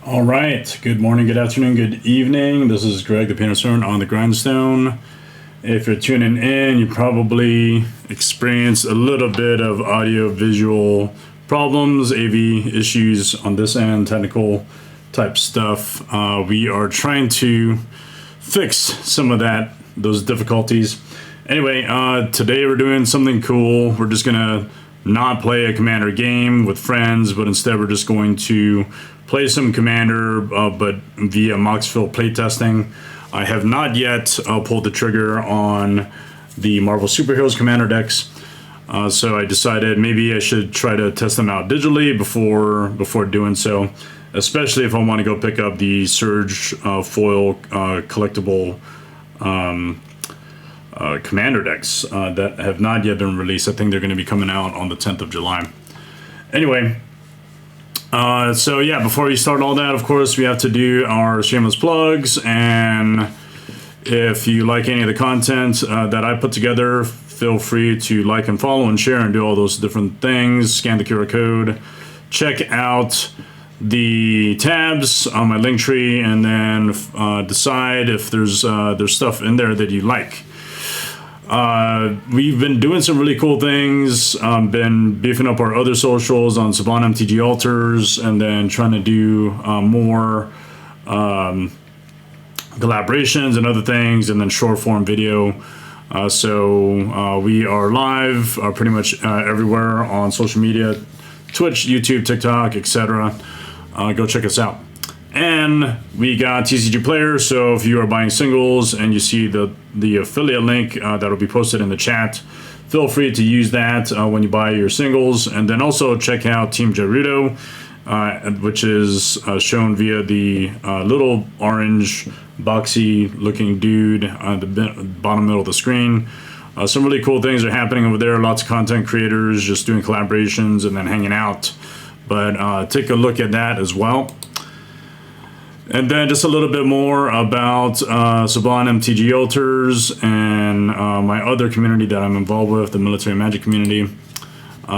All right. Good morning, good afternoon, good evening. This is Greg, the Painter Servant on the Grindstone. If you're tuning in, you probably experienced a little bit of audio-visual problems, AV issues on this end, technical type stuff. We are trying to fix some of those difficulties. Anyway, today we're doing something cool. We're just gonna not play a Commander game with friends, but instead we're just going to play some Commander, but via Moxfield playtesting. I have not yet pulled the trigger on the Marvel Superheroes Commander decks, so I decided maybe I should try to test them out digitally before doing so, especially if I want to go pick up the Surge foil collectible Commander decks that have not yet been released. I think they're going to be coming out on the 10th of July. Anyway, so yeah, before we start all that, of course, we have to do our shameless plugs. And if you like any of the content that I put together, feel free to like and follow and share and do all those different things. Scan the QR code, check out the tabs on my link tree, and then decide if there's stuff in there that you like. We've been doing some really cool things, been beefing up our other socials on Sublime MTG Altars, and then trying to do more collaborations and other things, and then short form video. So we are live pretty much everywhere on social media, Twitch, YouTube, TikTok, etc. Go check us out. And we got TCG Player, so if you are buying singles and you see the affiliate link that'll be posted in the chat, feel free to use that when you buy your singles. And then also check out Team Gerudo, which is shown via the little orange boxy looking dude on the bottom middle of the screen. Some really cool things are happening over there. Lots of content creators just doing collaborations and then hanging out. But take a look at that as well. And then just a little bit more about Sublime MTG Altars and my other community that I'm involved with, the Military Magic community.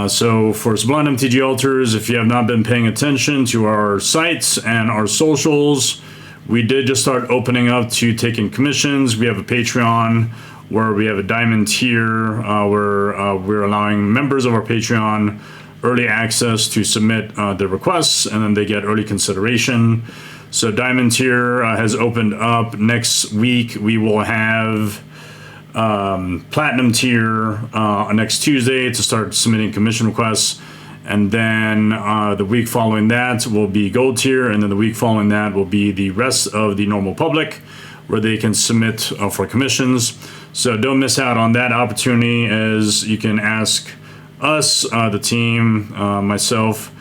So for Sublime MTG Altars, if you have not been paying attention to our sites and our socials, we did just start opening up to taking commissions. We have a Patreon where we have a diamond tier where we're allowing members of our Patreon early access to submit their requests, and then they get early consideration. So Diamond tier has opened up. Next week we will have Platinum tier next Tuesday to start submitting commission requests. And then the week following that will be Gold tier, and then the week following that will be the rest of the normal public, where they can submit for commissions. So don't miss out on that opportunity, as you can ask us, the team, myself,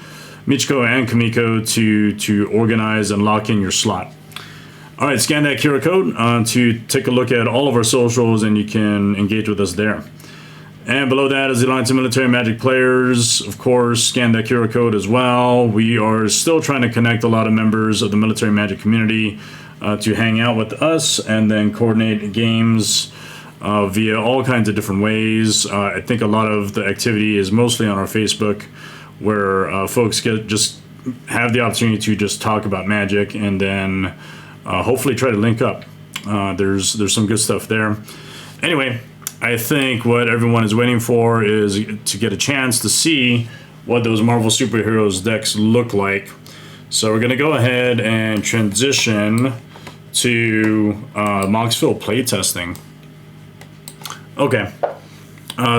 Michiko and Kamiko to organize and lock in your slot. All right, scan that QR code to take a look at all of our socials, and you can engage with us there. And below that is the Alliance of Military Magic Players. Of course, scan that QR code as well. We are still trying to connect a lot of members of the Military Magic community to hang out with us and then coordinate games via all kinds of different ways. I think a lot of the activity is mostly on our Facebook, where folks just have the opportunity to just talk about Magic, and then hopefully try to link up. There's some good stuff there. Anyway, I think what everyone is waiting for is to get a chance to see what those Marvel Superheroes decks look like. So we're going to go ahead and transition to Moxfield playtesting. Okay,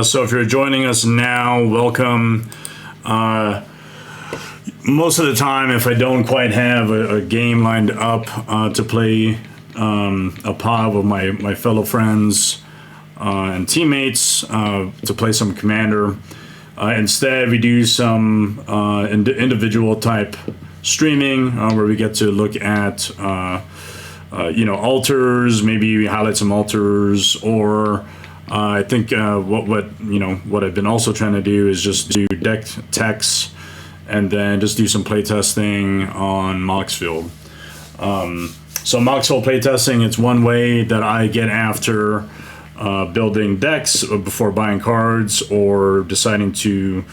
so if you're joining us now, welcome. Most of the time, if I don't quite have a game lined up to play a pod with my fellow friends and teammates to play some Commander, instead we do some individual type streaming where we get to look at altars, maybe we highlight some altars, or I think what I've been also trying to do is just do deck techs and then just do some playtesting on Moxfield. So Moxfield playtesting, it's one way that I get after building decks before buying cards or deciding to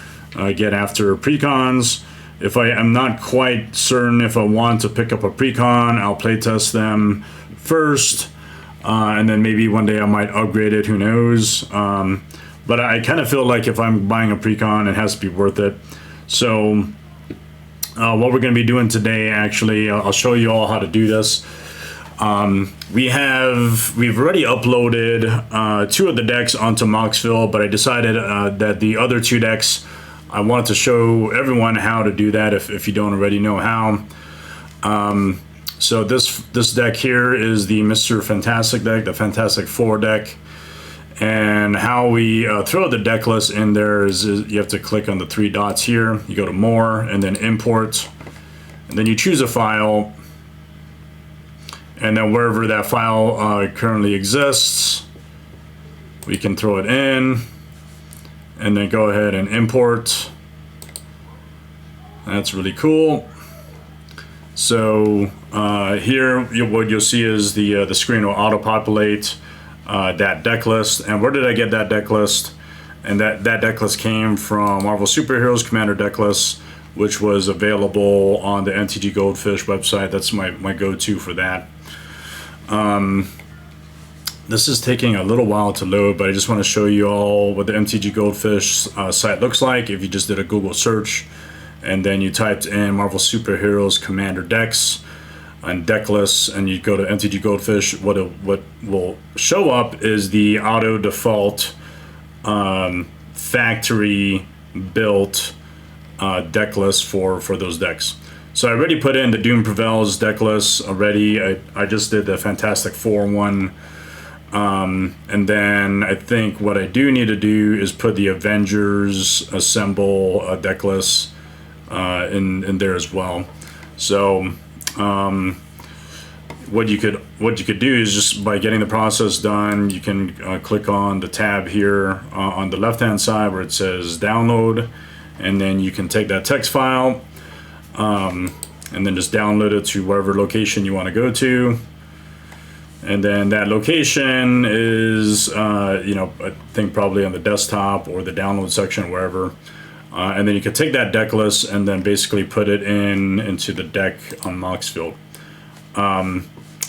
get after precons. If I am not quite certain if I want to pick up a precon, I'll playtest them first, and then maybe one day I might upgrade it, who knows. But I kind of feel like if I'm buying a precon, it has to be worth it. So what we're going to be doing today, actually, I'll show you all how to do this. We've already uploaded 2 of the decks onto Moxfield, but I decided that the other 2 decks, I wanted to show everyone how to do that if you don't already know how. So this deck here is the Mr. Fantastic deck, the Fantastic Four deck. And how we throw the deck list in there is you have to click on the 3 dots here. You go to More and then Import. And then you choose a file. And then wherever that file currently exists, we can throw it in. And then go ahead and import. That's really cool. So here, what you'll see is the screen will auto-populate that deck list. And where did I get that deck list? And that deck list came from Marvel Superheroes Commander deck list, which was available on the MTG Goldfish website. That's my go-to for that. This is taking a little while to load, but I just want to show you all what the MTG Goldfish site looks like. If you just did a Google search and then you typed in Marvel Superheroes Commander decks and deck lists, and you go to MTG Goldfish, what will show up is the auto default factory built deck list for those decks. So I already put in the Doom Prevails deck list already. I just did the Fantastic Four one. And then I think what I do need to do is put the Avengers Assemble deck list in there as well. So what you could do is just by getting the process done, you can click on the tab here on the left hand side where it says download, and then you can take that text file and then just download it to whatever location you want to go to. And then that location is, I think probably on the desktop or the download section, wherever. And then you can take that deck list and then basically put it into the deck on Moxfield.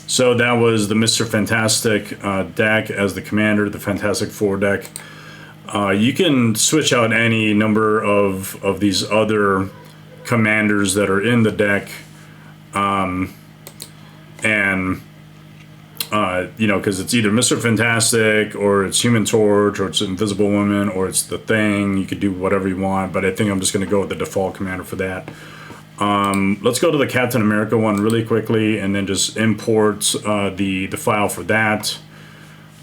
So that was the Mr. Fantastic deck as the commander, the Fantastic Four deck. You can switch out any number of these other commanders that are in the deck. Because it's either Mr. Fantastic or it's Human Torch or it's Invisible Woman or it's the Thing. You could do whatever you want, but I think I'm just going to go with the default commander for that. Let's go to the Captain America one really quickly and then just import the file for that.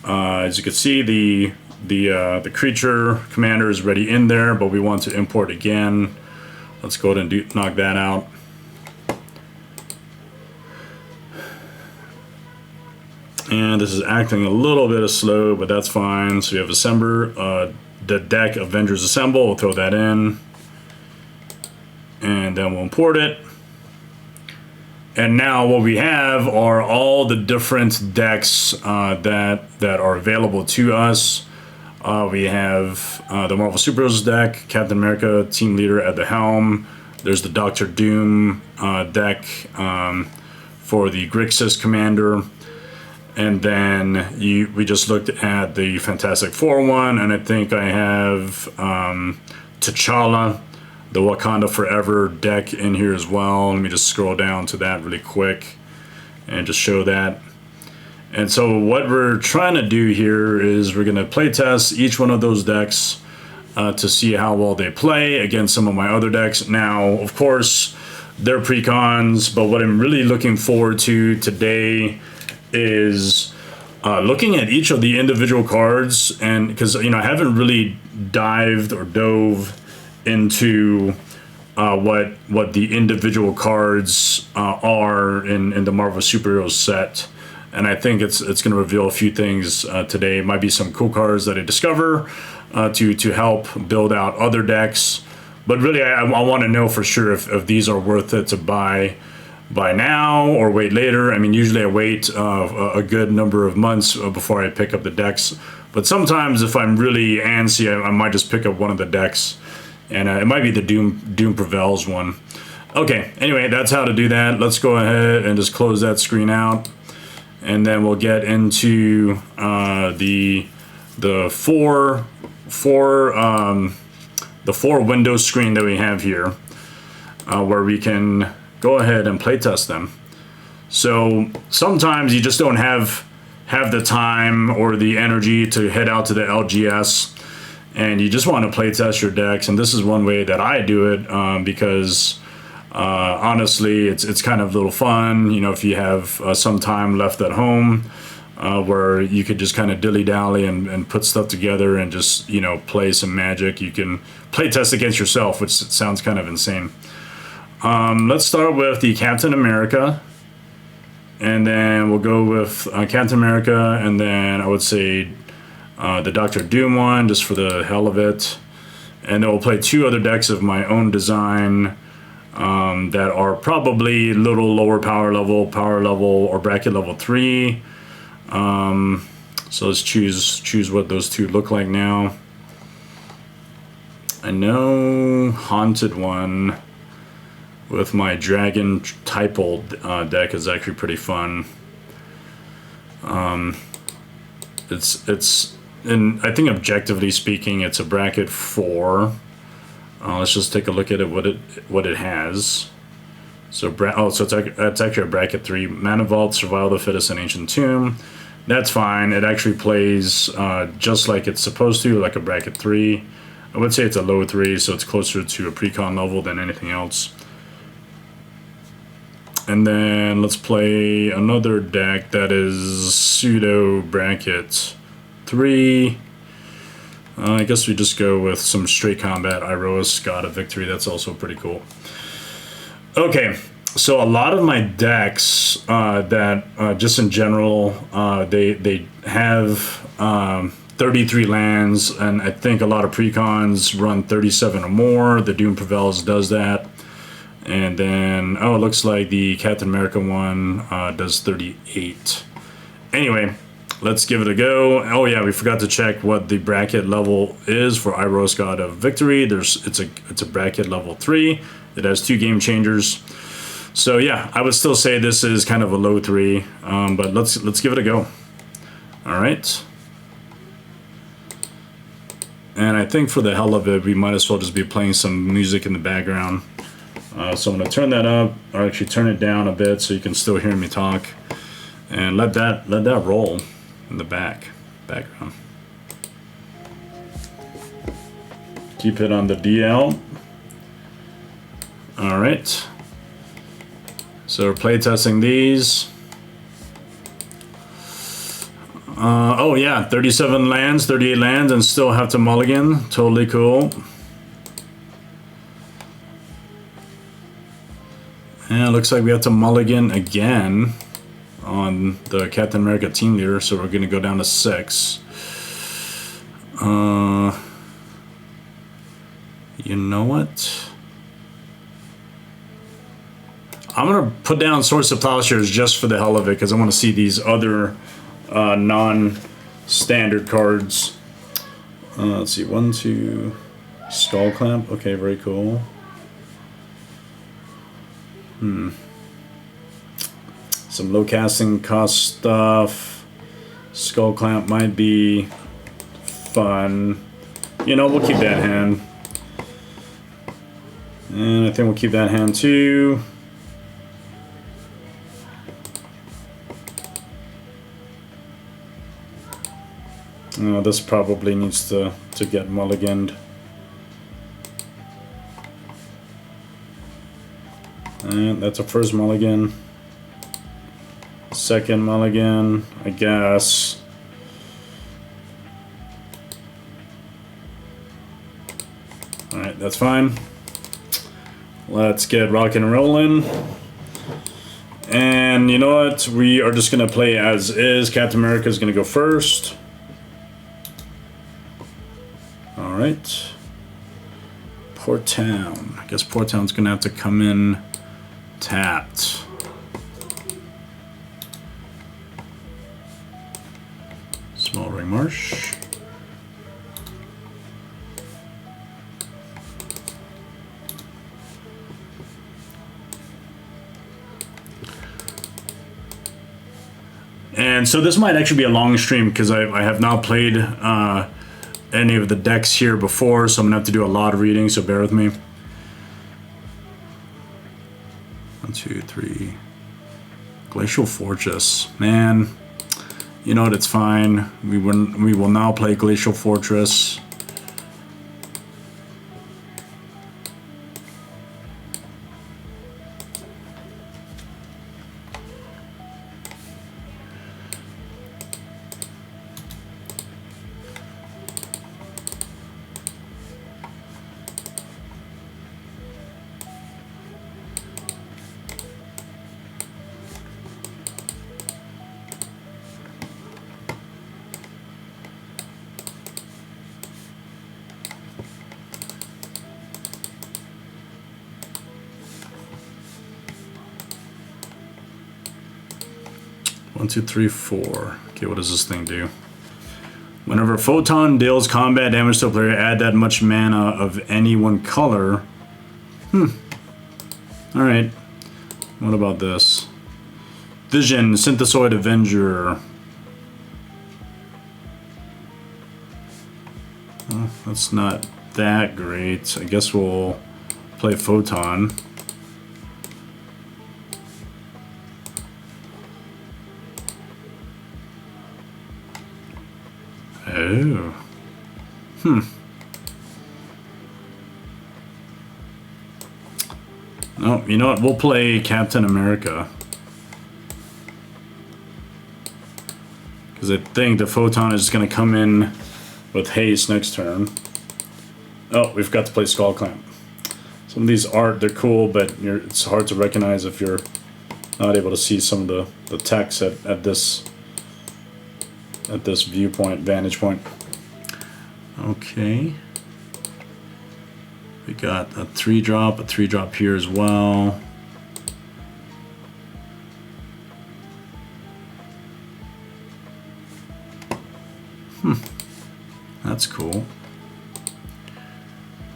As you can see, the creature commander is already in there, but we want to import again. Let's go ahead and knock that out. And this is acting a little bit slow, but that's fine. So we have the deck Avengers Assemble. We'll throw that in. And then we'll import it. And now what we have are all the different decks that are available to us. We have the Marvel Superheroes deck, Captain America, Team Leader at the helm. There's the Doctor Doom deck for the Grixis Commander. And then we just looked at the Fantastic Four one, and I think I have T'Challa, the Wakanda Forever deck in here as well. Let me just scroll down to that really quick and just show that. And so what we're trying to do here is we're going to play test each one of those decks to see how well they play against some of my other decks. Now, of course, they're precons, but what I'm really looking forward to today is looking at each of the individual cards, and because I haven't really dived or dove into what the individual cards are in the Marvel Superheroes set. And I think it's going to reveal a few things today. It might be some cool cards that I discover to help build out other decks. But really, I want to know for sure if these are worth it to buy now or wait later. I mean, usually I wait a good number of months before I pick up the decks. But sometimes if I'm really antsy, I might just pick up one of the decks. And it might be the Doom Prevails one. Okay, anyway, that's how to do that. Let's go ahead and just close that screen out. And then we'll get into the four window screen that we have here, where we can go ahead and play test them. So sometimes you just don't have the time or the energy to head out to the LGS, and you just want to play test your decks. And this is one way that I do it, because honestly, it's kind of a little fun, if you have some time left at home, where you could just kind of dilly-dally and put stuff together and just, play some Magic. You can play test against yourself, which sounds kind of insane. Let's start with the Captain America, and then we'll go with Captain America, and then I would say the Doctor Doom one, just for the hell of it. And then we'll play two other decks of my own design, that are probably a little lower power level, or bracket level 3. So let's choose what those two look like now. I know Haunted one with my Dragon Typal deck is actually pretty fun. It's and I think objectively speaking, it's a bracket 4. Let's just take a look at it. What it has. So it's actually a bracket 3. Mana Vault, Survival of the Fittest, and Ancient Tomb. That's fine. It actually plays just like it's supposed to, like a bracket 3. I would say it's a low 3, so it's closer to a precon level than anything else. And then let's play another deck that is pseudo bracket 3. I guess we just go with some straight combat. Iroas, God of Victory. That's also pretty cool. Okay, so a lot of my decks that just in general, they have 33 lands, and I think a lot of precons run 37 or more. The Doom Prevails does that. And then, it looks like the Captain America one does 38. Anyway, let's give it a go. Oh yeah, we forgot to check what the bracket level is for Iroas, God of Victory. It's a bracket level 3. It has 2 game changers. So yeah, I would still say this is kind of a low 3, but let's give it a go. All right. And I think for the hell of it, we might as well just be playing some music in the background. So I'm gonna turn that up, or actually turn it down a bit so you can still hear me talk, and let that roll in the background. Keep it on the DL. All right. So we're playtesting these. Oh yeah, 37 lands, 38 lands, and still have to mulligan. Totally cool. And it looks like we have to mulligan again on the Captain America team leader, so we're gonna go down to 6. You know what? I'm gonna put down Swords of Plowshares just for the hell of it, because I want to see these other non-standard cards. Let's see, 1, 2, Skull Clamp. Okay, very cool. Some low casting cost stuff. Skull Clamp might be fun. We'll keep that hand. And I think we'll keep that hand too. This probably needs to get mulliganed. And that's a first mulligan. Second mulligan, I guess. Alright, that's fine. Let's get rocking and rolling. And you know what? We are just going to play as is. Captain America is going to go first. Alright. Port Town. I guess Port Town's going to have to come in tapped. Small Ring Marsh. And so this might actually be a long stream because I have not played any of the decks here before, so I'm going to have to do a lot of reading, so bear with me. 1, 2, 3. Glacial Fortress. Man, you know what, it's fine. We will now play Glacial Fortress. One, two, three, four. Okay, what does this thing do? Whenever a photon deals combat damage to a player, add that much mana of any one color. Alright. What about this? Vision, Synthesoid Avenger. Well, that's not that great. I guess we'll play Photon. Oh. No, you know what? We'll play Captain America. Because I think the Photon is going to come in with haste next turn. Oh, we've got to play Skull Clamp. Some of these art, they're cool, but it's hard to recognize if you're not able to see some of the text at this viewpoint, vantage point. Okay. We got a 3-drop, a 3-drop here as well. That's cool.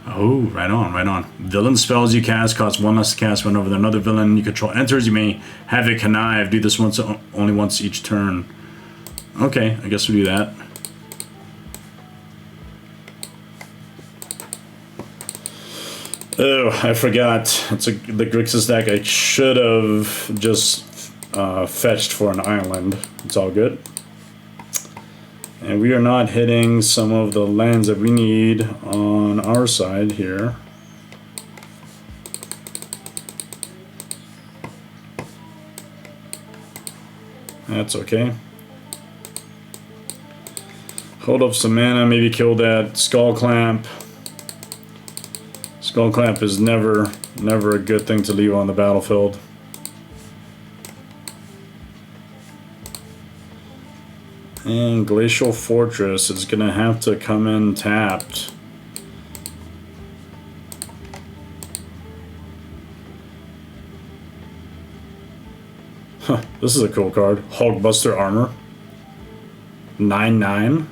Oh, right on, right on. Villain spells you cast cost 1 less to cast whenever another villain you control enters. You may have it connive. Do this only once each turn. Okay, I guess we'll do that. Oh, I forgot. It's the Grixis deck. I should have just fetched for an island. It's all good. And we are not hitting some of the lands that we need on our side here. That's okay. Hold up some mana, maybe kill that Skull Clamp. Skull Clamp is never a good thing to leave on the battlefield. And Glacial Fortress is gonna have to come in tapped. Huh, this is a cool card. Hulkbuster Armor. 9/9.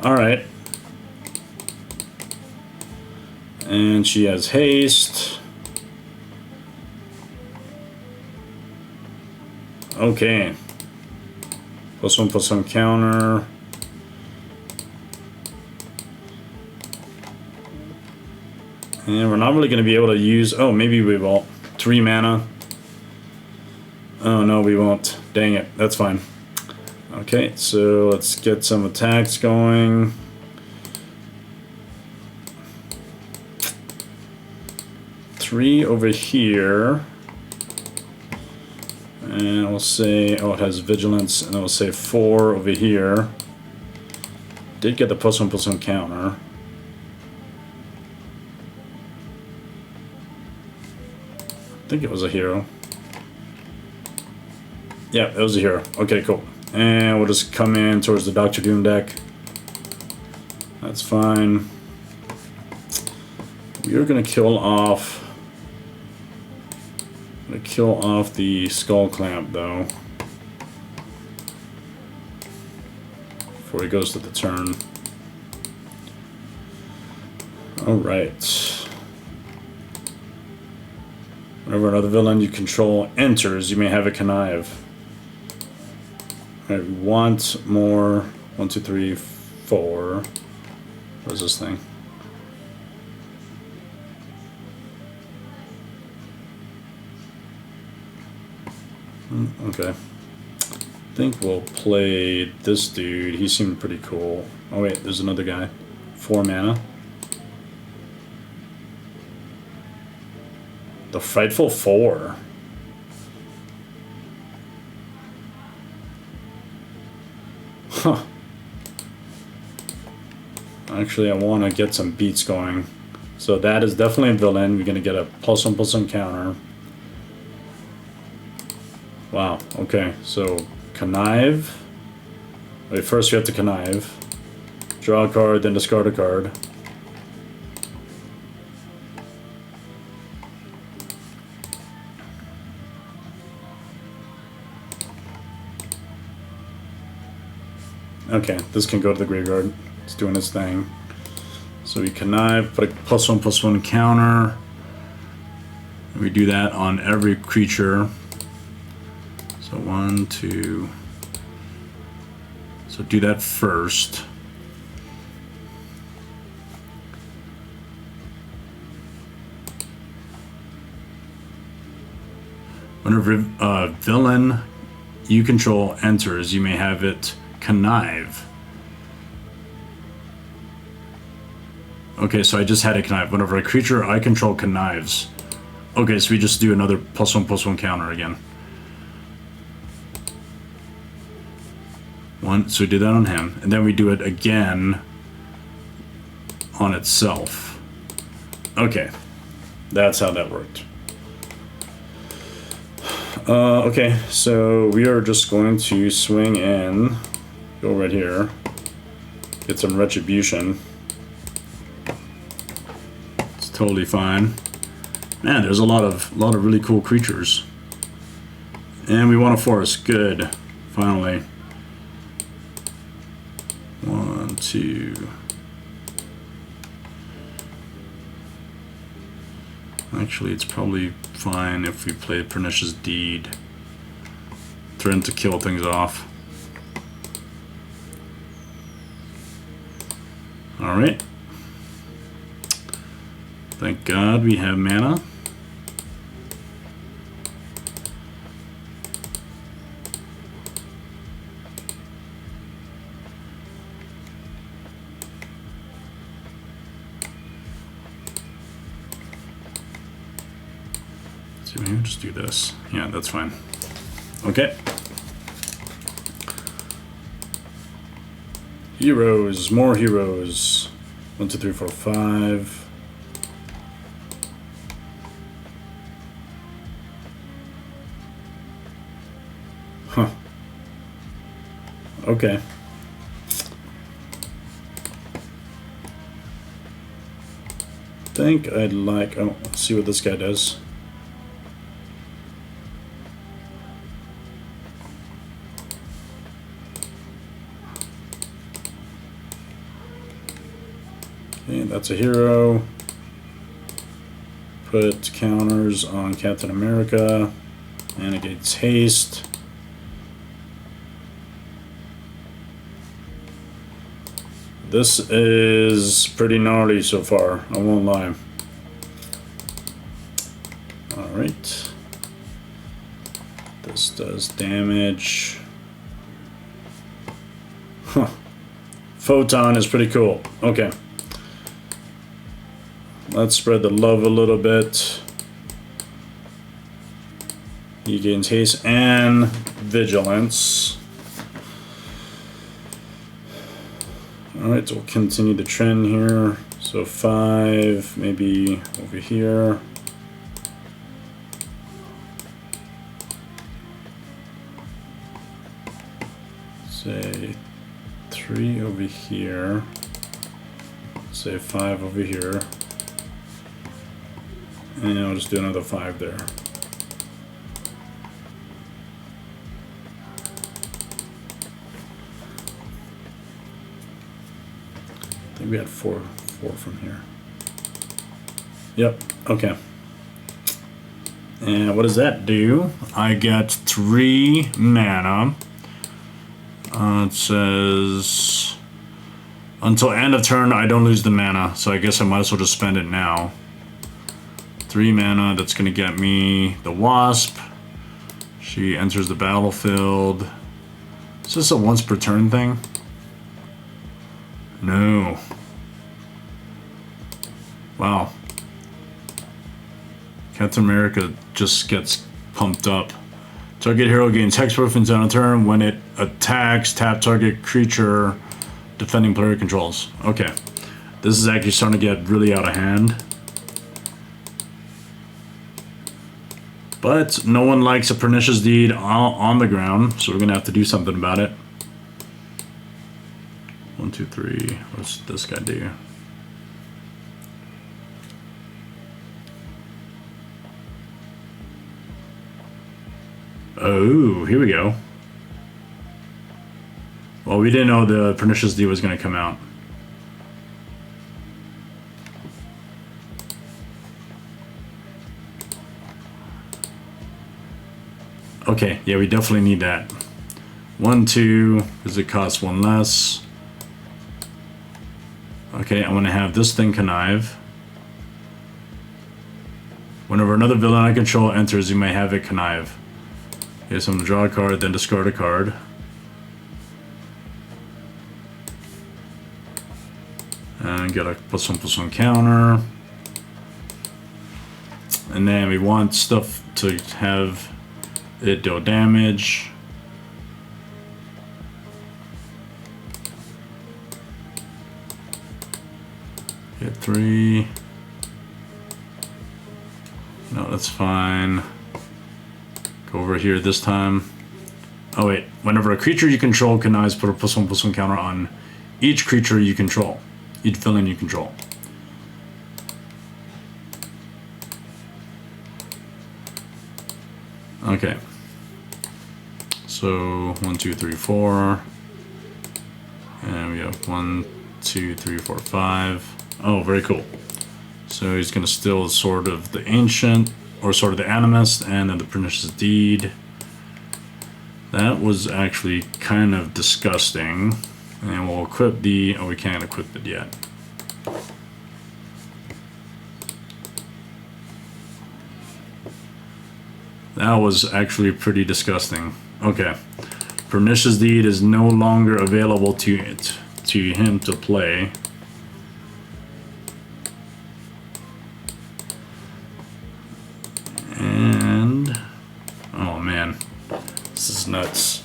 Alright. And she has haste. Okay. +1/+1 counter. And we're not really going to be able to use... Oh, maybe we will. 3 mana. Oh, no, we won't. Dang it. That's fine. Okay, so let's get some attacks going. Three over here. And we'll say, oh, it has vigilance, and then we'll say 4 over here. Did get the +1/+1 counter. I think it was a hero. Yeah, it was a hero. Okay, cool. And we'll just come in towards the Doctor Doom deck. That's fine. We are gonna kill off the Skull Clamp though. Before he goes to the turn. Alright. Whenever another villain you control enters, you may have a connive. Alright, we want more. 1, 2, 3, 4. What is this thing? Okay. I think we'll play this dude. He seemed pretty cool. Oh wait, there's another guy. 4 mana. The Frightful 4. Huh. Actually, I want to get some beats going. So that is definitely a villain. We're going to get a +1/+1 counter. Wow, okay. So, connive. Wait, first we have to connive. Draw a card, then discard a card. Okay, this can go to the graveyard. It's doing its thing. So we connive, put a +1/+1 counter. We do that on every creature. So 1, 2. So do that first. Whenever a villain you control enters, you may have it connive. Okay, so I just had a connive. Whenever a creature I control connives. Okay, so we just do another +1/+1 counter again. So we do that on him, and then we do it again on itself. Okay, that's how that worked. Okay, so we are just going to swing in, go right here, get some retribution. It's totally fine. Man, there's a lot of really cool creatures, and we want a forest. Good, finally. 1, 2. Actually, it's probably fine if we play Pernicious Deed. Threaten to kill things off. Alright. Thank God we have mana. So maybe we'll just do this. Yeah, that's fine. Okay. Heroes, more heroes. 1, 2, 3, 4, 5. Huh. Okay. Think I'd like. Oh, let's see what this guy does. Okay, that's a hero. Put counters on Captain America. And it gets haste. This is pretty gnarly so far, I won't lie. Alright. This does damage. Huh. Photon is pretty cool. Okay. Let's spread the love a little bit. He gains haste and vigilance. Alright, so we'll continue the trend here. So 5, maybe over here. Say 3 over here. Say 5 over here. And I'll just do another 5 there. I think we had 4 from here. Yep, okay. And what does that do? I get 3 mana. It says until end of turn I don't lose the mana, so I guess I might as well just spend it now. 3 mana, that's gonna get me the Wasp. She enters the battlefield. Is this a once per turn thing? No. Wow. Captain America just gets pumped up. Target hero gains hexproof until on a turn. When it attacks, tap target creature defending player controls. Okay. This is actually starting to get really out of hand. But no one likes a pernicious deed on the ground, so we're gonna have to do something about it. 1, 2, 3. What's this guy do? Oh, here we go. Well, we didn't know the pernicious deed was gonna come out. Okay, yeah, we definitely need that. 1, 2, because it costs 1 less. Okay, I'm gonna have this thing connive. Whenever another villain I control enters, you may have it connive. Okay, so I'm gonna draw a card, then discard a card. And get a +1/+1 counter. And then we want stuff to have it deal damage. Hit 3. No, that's fine. Go over here this time. Oh wait, whenever a creature you control connives, put a +1/+1 counter on each creature you control. Each villain you control. Okay. So 1, 2, 3, 4. And we have 1, 2, 3, 4, 5. Oh, very cool. So he's gonna steal Sword of the Ancient, or Sword of the Animist, and then the Pernicious Deed. That was actually kind of disgusting. And we'll equip the, oh, we can't equip it yet. That was actually pretty disgusting. Okay. Pernicious Deed is no longer available to him to play. And oh man, this is nuts.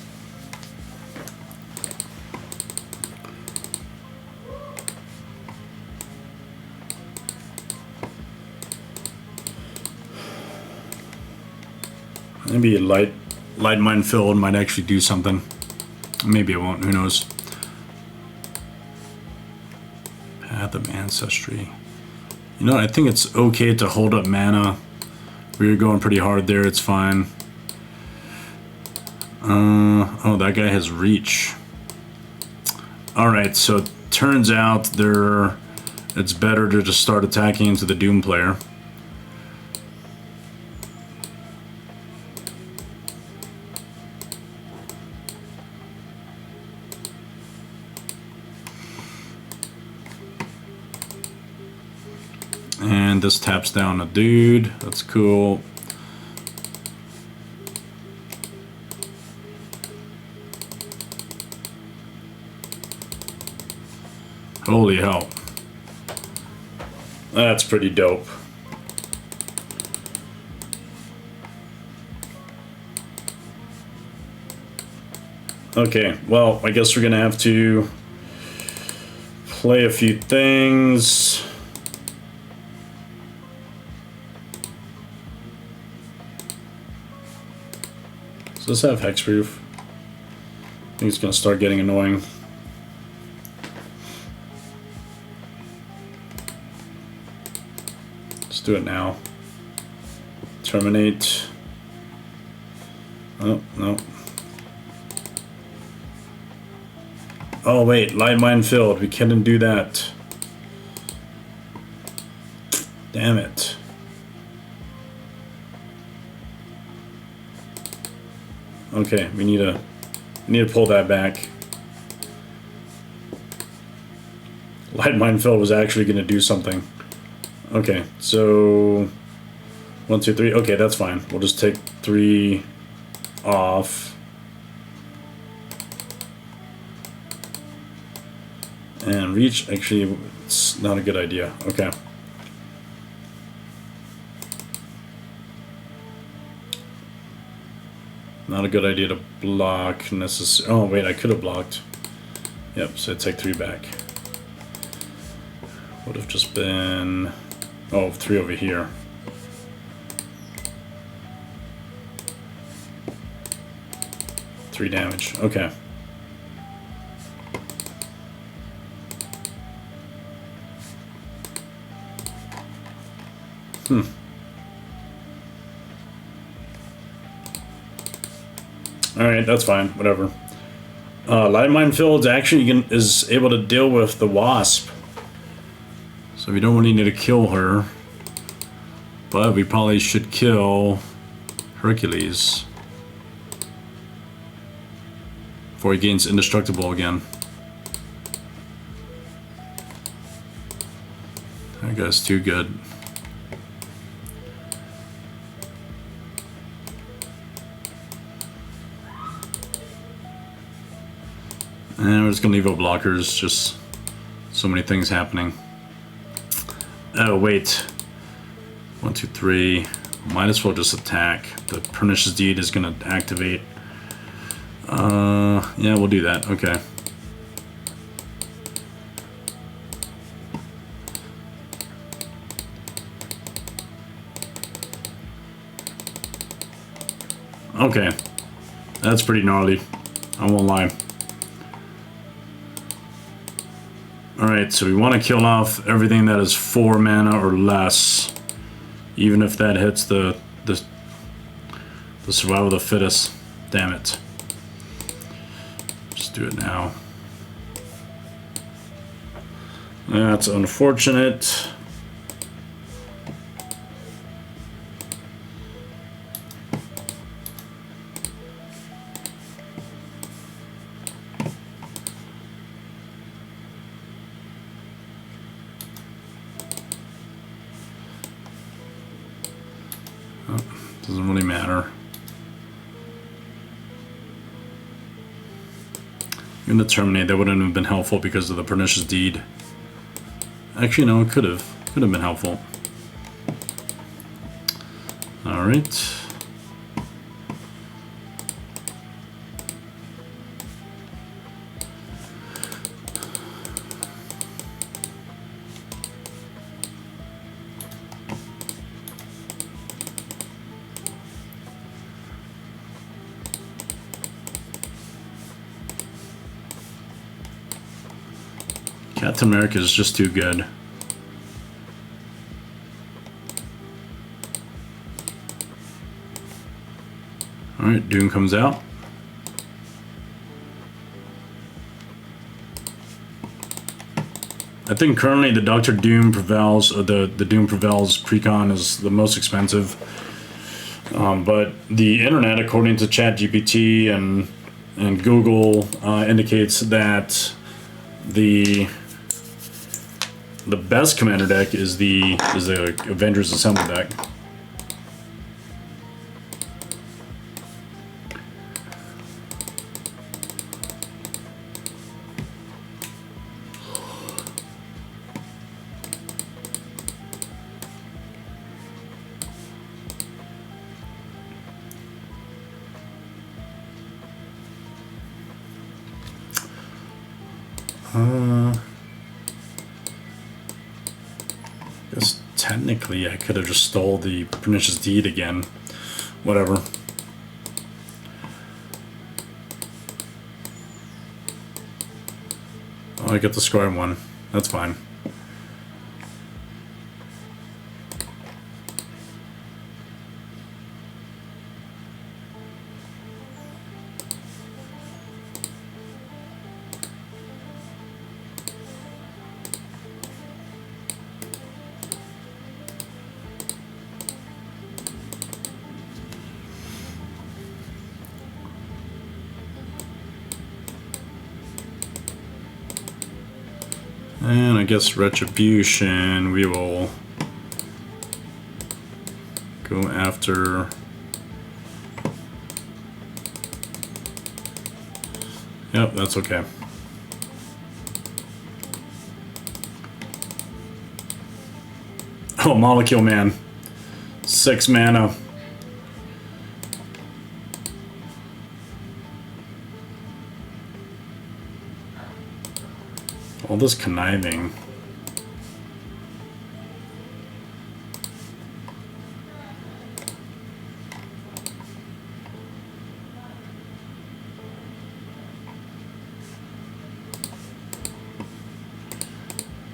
Maybe light minefield might actually do something. Maybe it won't, who knows. Path of Ancestry. You know, I think it's okay to hold up mana. We were going pretty hard there, it's fine. Oh, that guy has reach. Alright, so it turns out it's better to just start attacking into the Doom player. And this taps down a dude. That's cool. Holy hell. That's pretty dope. Okay, well, I guess we're gonna have to play a few things. Does this have hexproof? I think it's gonna start getting annoying. Let's do it now. Terminate. Oh, no. Oh wait, light mine filled. We couldn't do that. Damn it. Okay, we need to pull that back. Light mine fill was actually going to do something. Okay, so 1, 2, 3. Okay, that's fine. We'll just take 3 off. And reach, actually, it's not a good idea. Okay. Not a good idea to block necessarily. Oh, wait, I could have blocked. Yep, so I take 3 back. Would have just been... Oh, 3 over here. Three damage. Okay. Alright, that's fine. Whatever. Light mine field actually is able to deal with the wasp. So we don't really need to kill her. But we probably should kill Hercules before he gains indestructible again. That guy's too good. And we're just gonna leave out blockers, just so many things happening. Oh, wait. 1, 2, 3. Might as well just attack. The Pernicious Deed is gonna activate. Yeah, we'll do that. Okay. Okay. That's pretty gnarly. I won't lie. Alright, so we want to kill off everything that is 4 mana or less. Even if that hits the survival of the fittest. Damn it. Just do it now. That's unfortunate. Doesn't really matter. Even the Terminate, that wouldn't have been helpful because of the Pernicious Deed. Actually, no, it could have. Could have been helpful. Alright. Captain America is just too good. Alright, Doom comes out. I think currently the Doctor Doom prevails, or the Doom prevails precon is the most expensive. But the internet, according to ChatGPT and Google, indicates that the best commander deck is the Avengers Assemble deck. Guess technically I could have just stole the pernicious deed again. Whatever. Oh, I get the square one. That's fine. And I guess retribution, we will go after. Yep, that's okay. Oh, Molecule Man. 6 mana. All this conniving.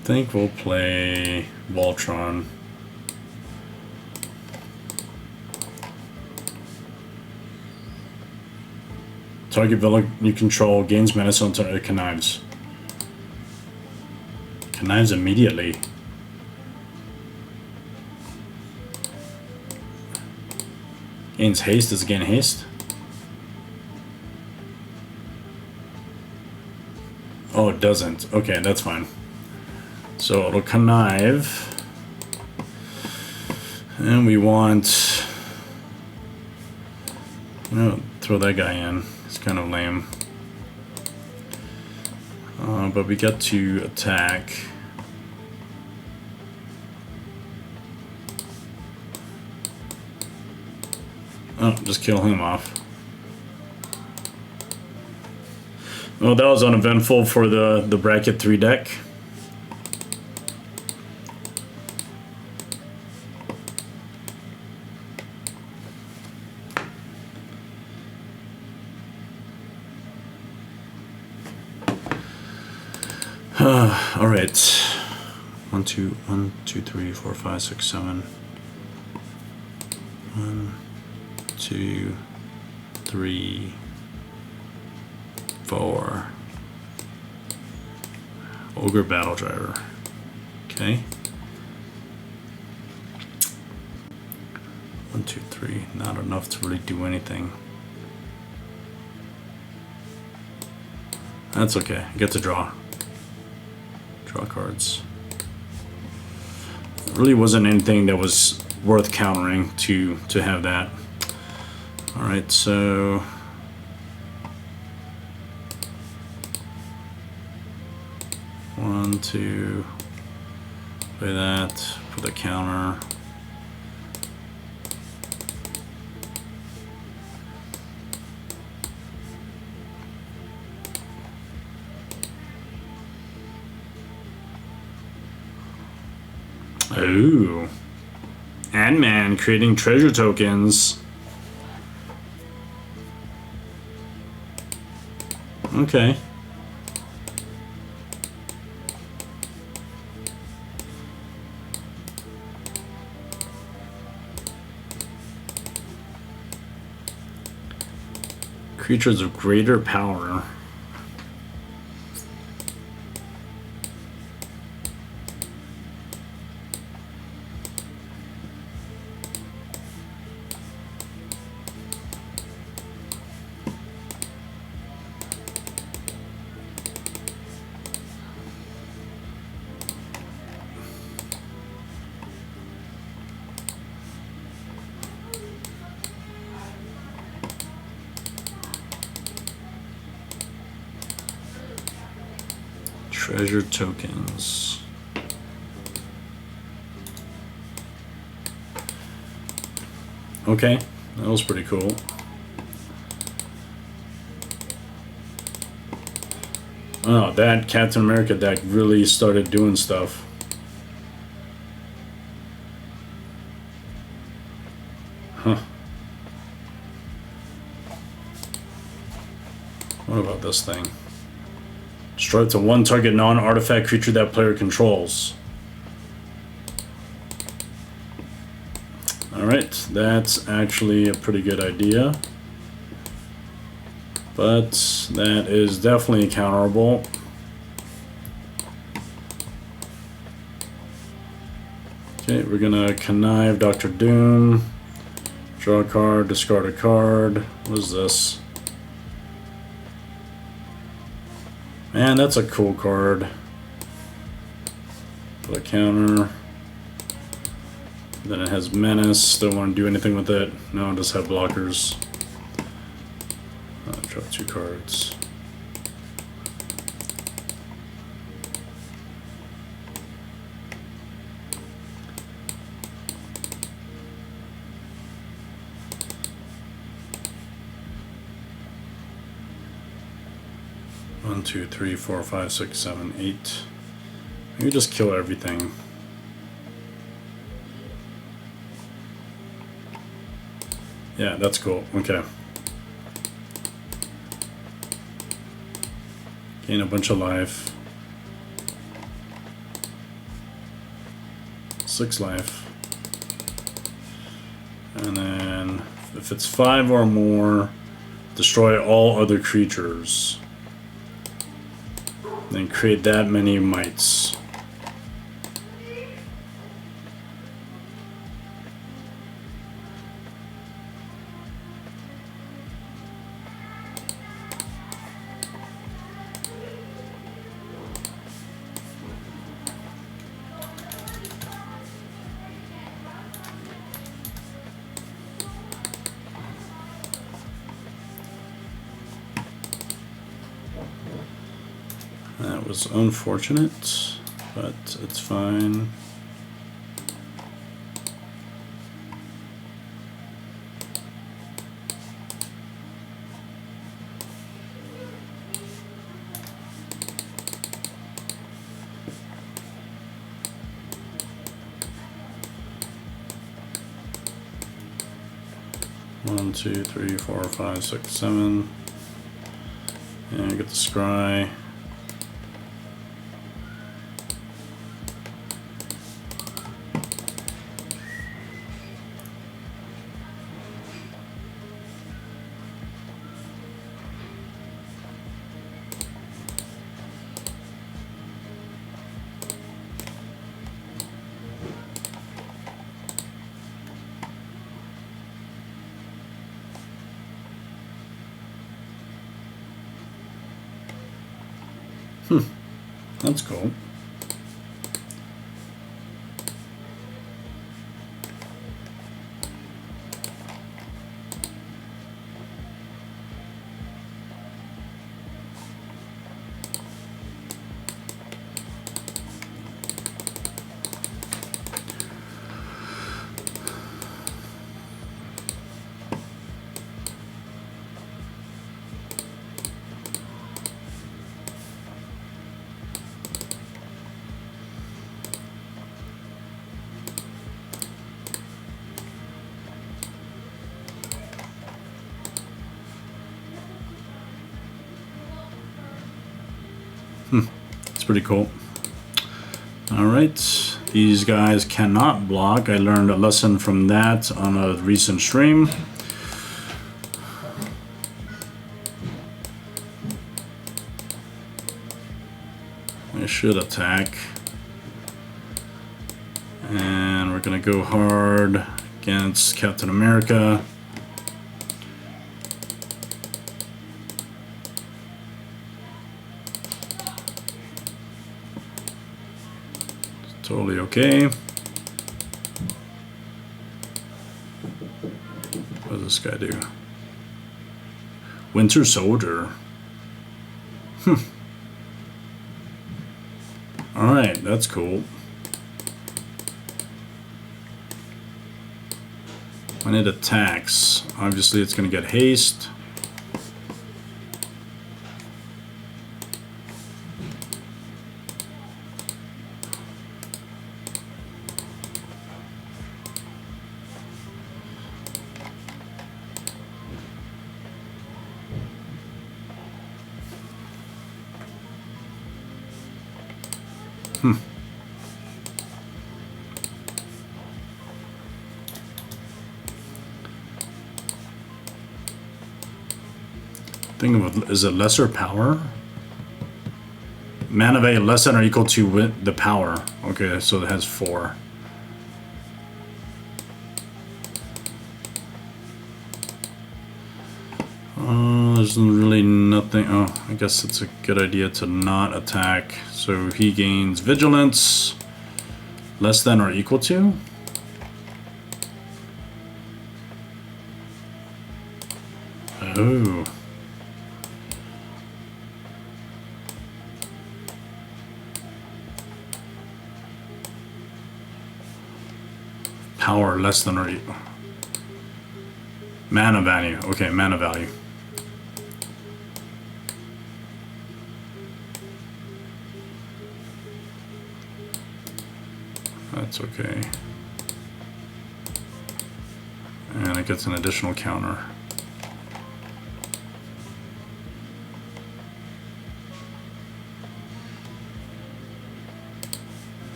I think we'll play Voltron. Target villain you control gains menace until it connives. Connives immediately. Gains haste. Does it gain haste? Oh, it doesn't. Okay, that's fine. So it'll connive. And we want... Oh, throw that guy in. It's kind of lame. But we get to attack. Oh, just kill him off. Well, that was uneventful for the bracket 3 deck. All right. 1, 2, 3, 4, 5, 6, 7. 1, 2, 3, 4. Ogre Battle Driver. Okay. 1, 2, 3. Not enough to really do anything. That's okay. I get to draw. Draw cards. There really wasn't anything that was worth countering to have that. All right, so one, two, play that, put the counter. Ooh. Ant-Man creating treasure tokens. Okay. Creatures of greater power. Treasure tokens. Okay, that was pretty cool. Oh, that Captain America deck really started doing stuff. Huh. What about this thing? Destroy up to one target non-artifact creature that player controls. Alright, that's actually a pretty good idea. But that is definitely counterable. Okay, we're gonna connive Dr. Doom. Draw a card, discard a card. What is this? Man, that's a cool card. Put a counter. Then it has Menace. Don't want to do anything with it. No, it does have blockers. Draw 2 cards. One, 2, 3, 4, 5, 6, 7, 8. Maybe just kill everything. Yeah, that's cool. Okay. Gain a bunch of life. 6 life. And then if it's 5 or more, destroy all other creatures. Then create that many mites. That was unfortunate, but it's fine. One, 2, 3, 4, 5, 6, 7. And get the scry. That's cool. It's pretty cool. Alright, these guys cannot block. I learned a lesson from that on a recent stream. I should attack. And we're gonna go hard against Captain America. Totally okay. What does this guy do? Winter Soldier. Alright, that's cool. When it attacks, obviously it's going to get haste. Think of, is it lesser power? Mana value less than or equal to the power. Okay, so it has 4. There's really nothing. Oh, I guess it's a good idea to not attack. So he gains vigilance less than or equal to. Oh. Power less than or equal. Mana value. Okay, mana value. That's okay. And it gets an additional counter.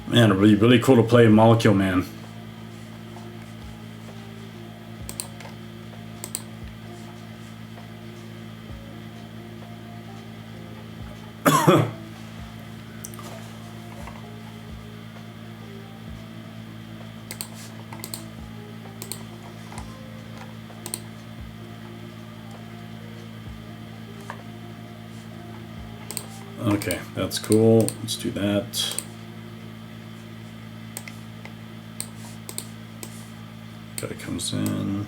Man, it'd be really cool to play Molecule Man. Okay, that's cool. Let's do that. Guy comes in.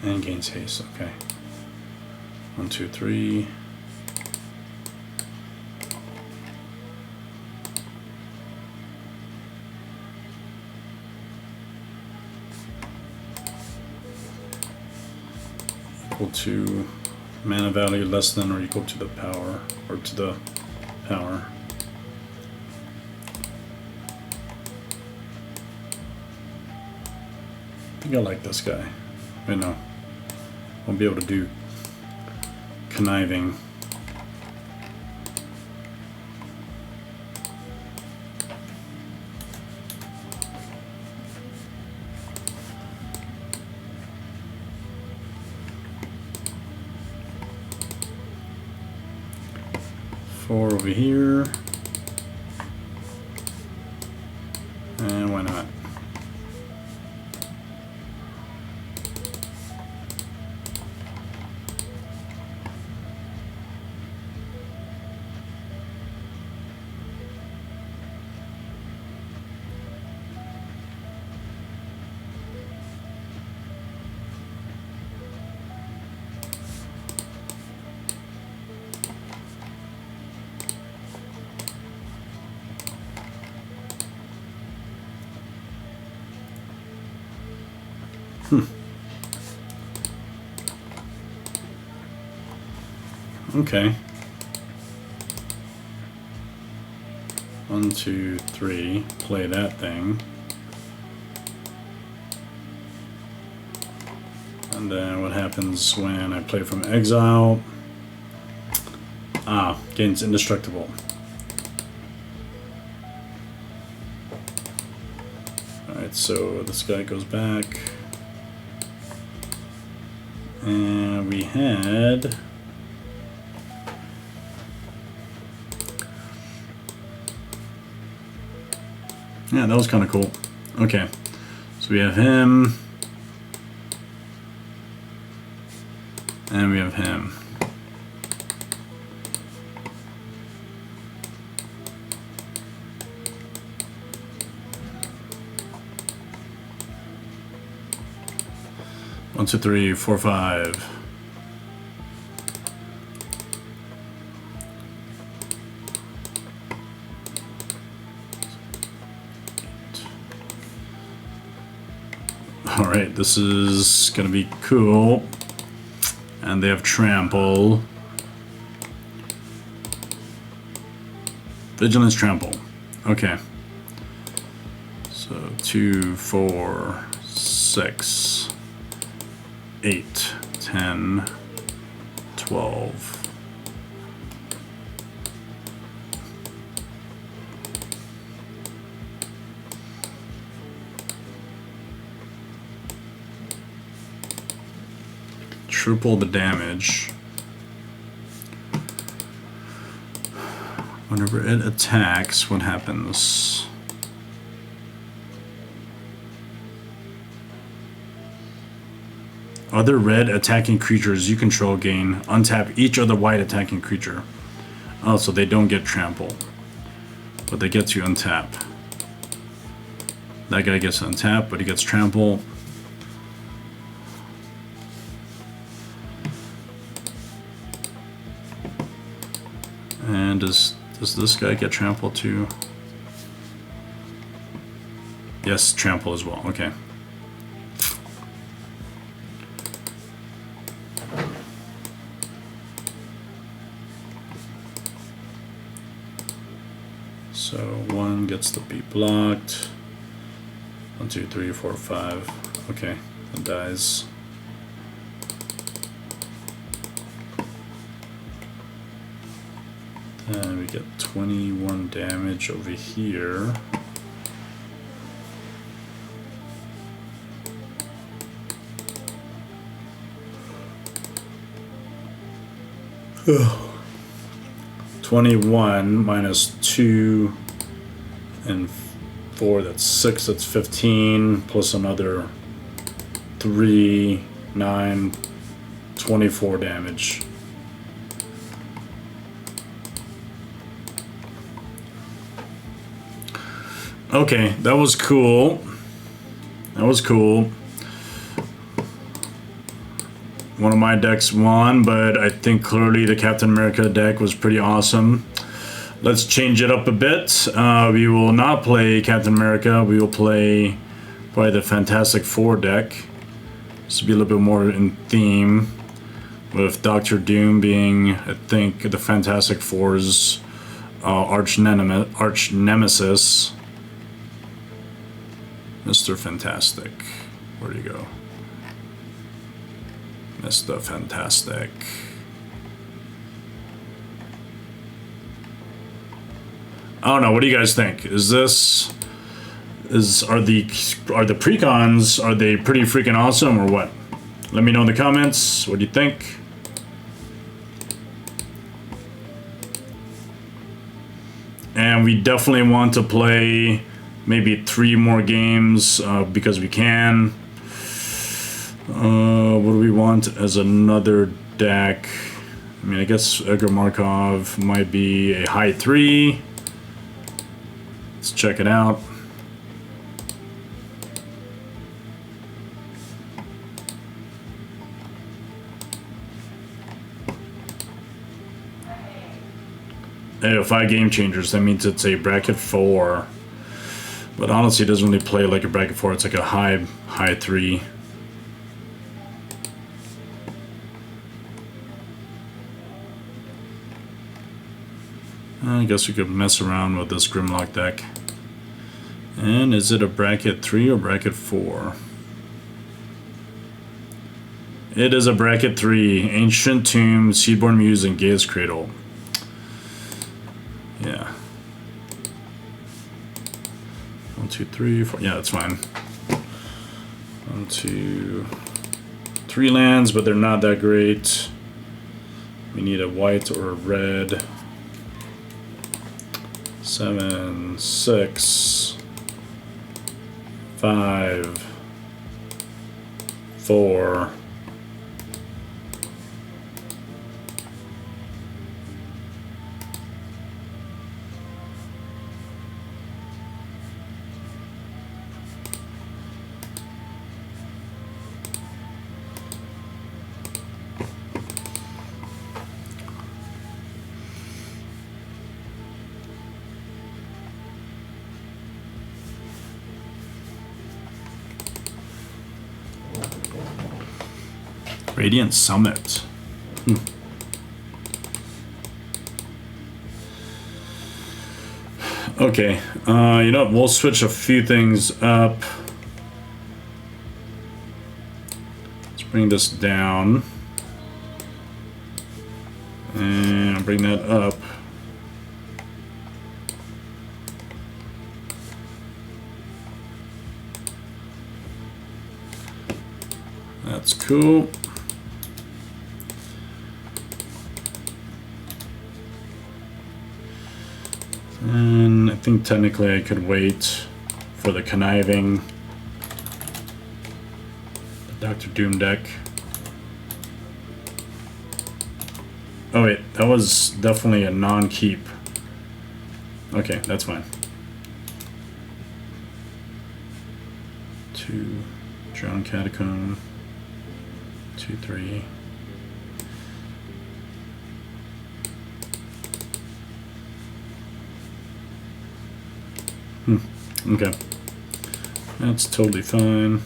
And gains haste, okay. 1, 2, 3. Equal to mana value less than or equal to the power, or to the power. I think I like this guy. I know. Won't be able to do conniving. Four over here. And why not? Okay. 1, 2, 3. Play that thing. And then what happens when I play from exile? Ah, gains indestructible. Alright, so this guy goes back. And we had... Yeah, that was kind of cool. Okay, so we have him. And we have him. One, two, three, four, 5. Alright, this is gonna be cool. And they have trample. Vigilance, trample. Okay. So 2, 4, 6, 8, 10, 12. Triple the damage. Whenever it attacks, what happens? Other red attacking creatures you control gain untap each other white attacking creature. Oh, so they don't get trample, but they get to untap. That guy gets untap, but he gets trample. And does this guy get trample too? Yes, trample as well. Okay. So 1 gets to be blocked. 1, 2, 3, 4, 5. Okay, it dies. And we get 21 damage over here. Ugh. 21 minus 2 and 4, that's 6, that's 15, plus another 3, 9, 24 damage. Okay, that was cool. That was cool. One of my decks won, but I think clearly the Captain America deck was pretty awesome. Let's change it up a bit. We will not play Captain America. We will play probably the Fantastic Four deck. This will be a little bit more in theme, with Doctor Doom being, I think, the Fantastic Four's arch nemesis. Mr. Fantastic. Where'd he go? Mr. Fantastic. I don't know. What do you guys think? Are the precons, are they pretty freaking awesome or what? Let me know in the comments. What do you think? And we definitely want to play maybe 3 more games because we can. What do we want as another deck? I mean, I guess Edgar Markov might be a high 3. Let's check it out. Hey, 5 game changers, that means it's a bracket 4. But honestly, it doesn't really play like a bracket 4, it's like a high 3. I guess we could mess around with this Grimlock deck. And is it a bracket 3 or bracket 4? It is a bracket 3. Ancient Tomb, Seedborn Muse, and Gaia's Cradle. Yeah. 1, 2, 3, 4. Yeah, that's fine. 1, 2, 3 lands, but they're not that great. We need a white or a red. 7, 6, 5, 4. Radiant Summit. Okay, you know what? We'll switch a few things up. Let's bring this down. And bring that up. That's cool. And I think technically I could wait for the conniving, the Dr. Doom deck. Oh wait, that was definitely a non-keep. Okay, that's fine. 2, Drown Catacomb, 2, 3. Okay. That's totally fine.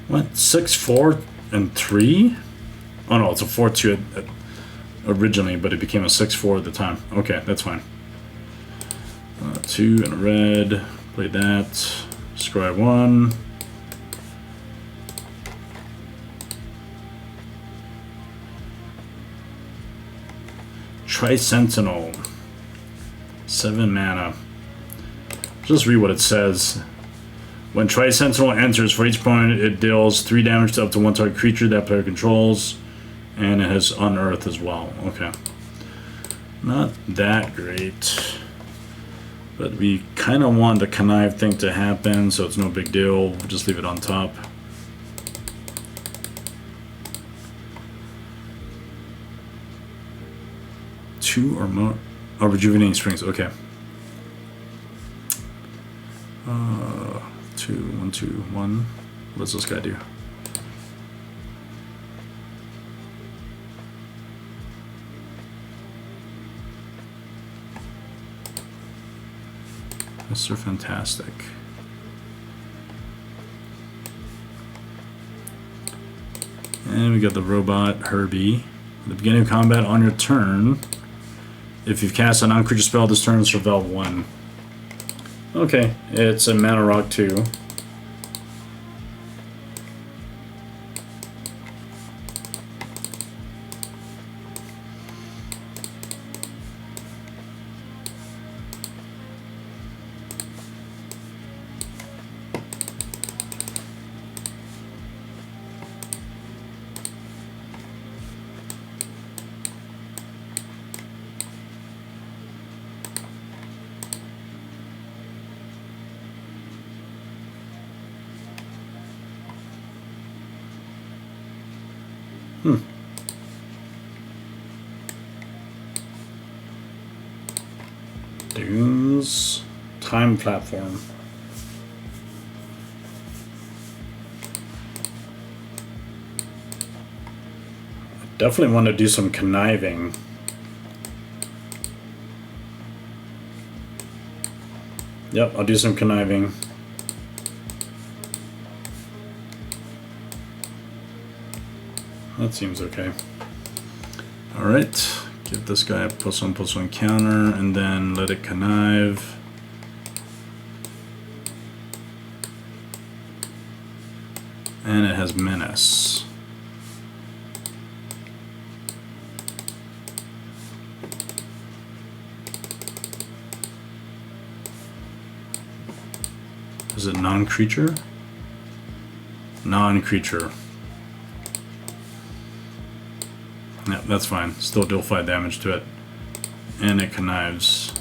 What? 6, 4, and 3? Oh no, it's a 4-2 originally, but it became a 6-4 at the time. Okay, that's fine. 2 and a red. Play that. Scry 1. Tri-Sentinel. 7 mana. Just read what it says. When Tri-Sentinel enters, for each opponent, it deals 3 damage to up to 1 target creature that player controls, and it has Unearth as well. Okay. Not that great, but we kind of want the connive thing to happen, so it's no big deal. We'll just leave it on top. Two or more. Oh, Rejuvenating Springs. Okay. 2, 1, 2, 1. What does this guy do? Mr. Fantastic. And we got the robot Herbie. At the beginning of combat on your turn, if you've cast a non-creature spell this turn, survival 1. Okay, it's a mana rock 2. Dunes Time Platform. I definitely want to do some conniving. Yep, I'll do some conniving. That seems okay. Alright. Give this guy a +1/+1 counter, and then let it connive. And it has Menace. Is it non-creature? Non-creature. Yeah, that's fine. Still deal 5 damage to it. And it connives.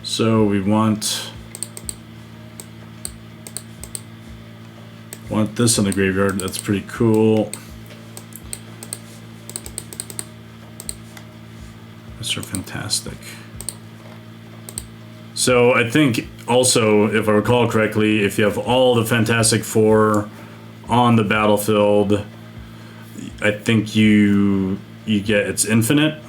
So we want this in the graveyard. That's pretty cool. Mr. Fantastic. So I think also, if I recall correctly, if you have all the Fantastic Four on the battlefield, I think you get it's infinite,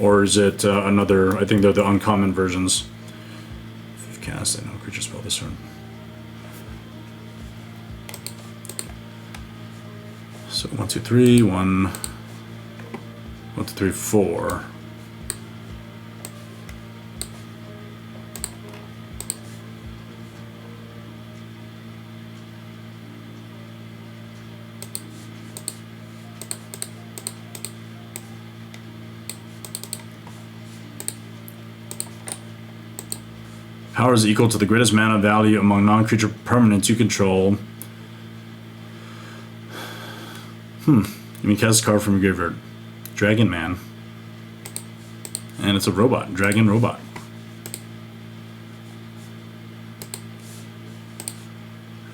or is it another? I think they're the uncommon versions. If cast, I know creature spell this turn. So 1, 2, 3, 1, 1, 2, 3, 4. Power is equal to the greatest mana value among non-creature permanents you control. You mean cast a card from your graveyard. Dragon Man. And it's a robot. Dragon robot.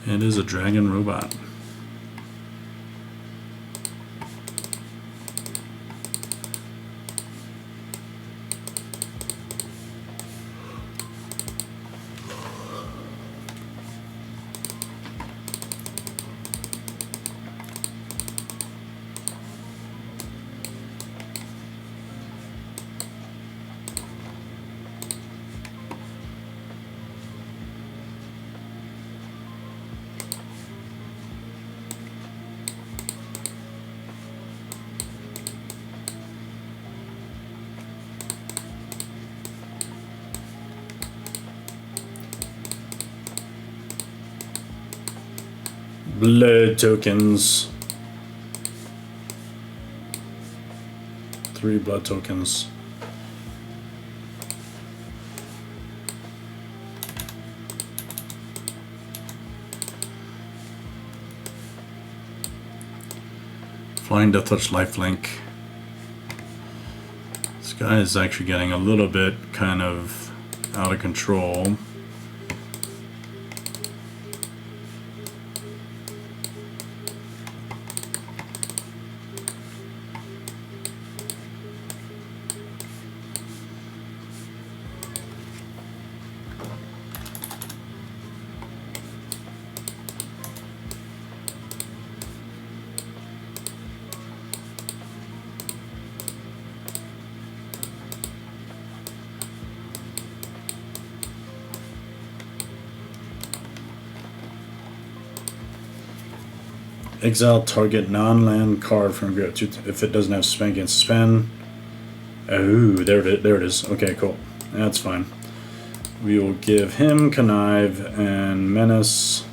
It is a dragon robot. Blood tokens. 3 blood tokens. Flying Death Touch lifelink. This guy is actually getting a little bit kind of out of control. Exile target non-land card from group if it doesn't have suspend against suspend. Oh, there it is. Okay, cool. That's fine. We will give him Connive and Menace.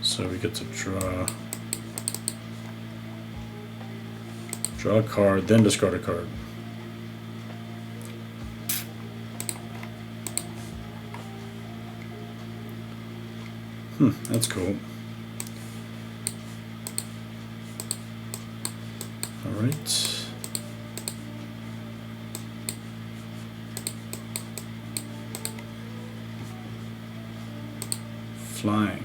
So we get to draw a card, then discard a card. That's cool. All right. Flying.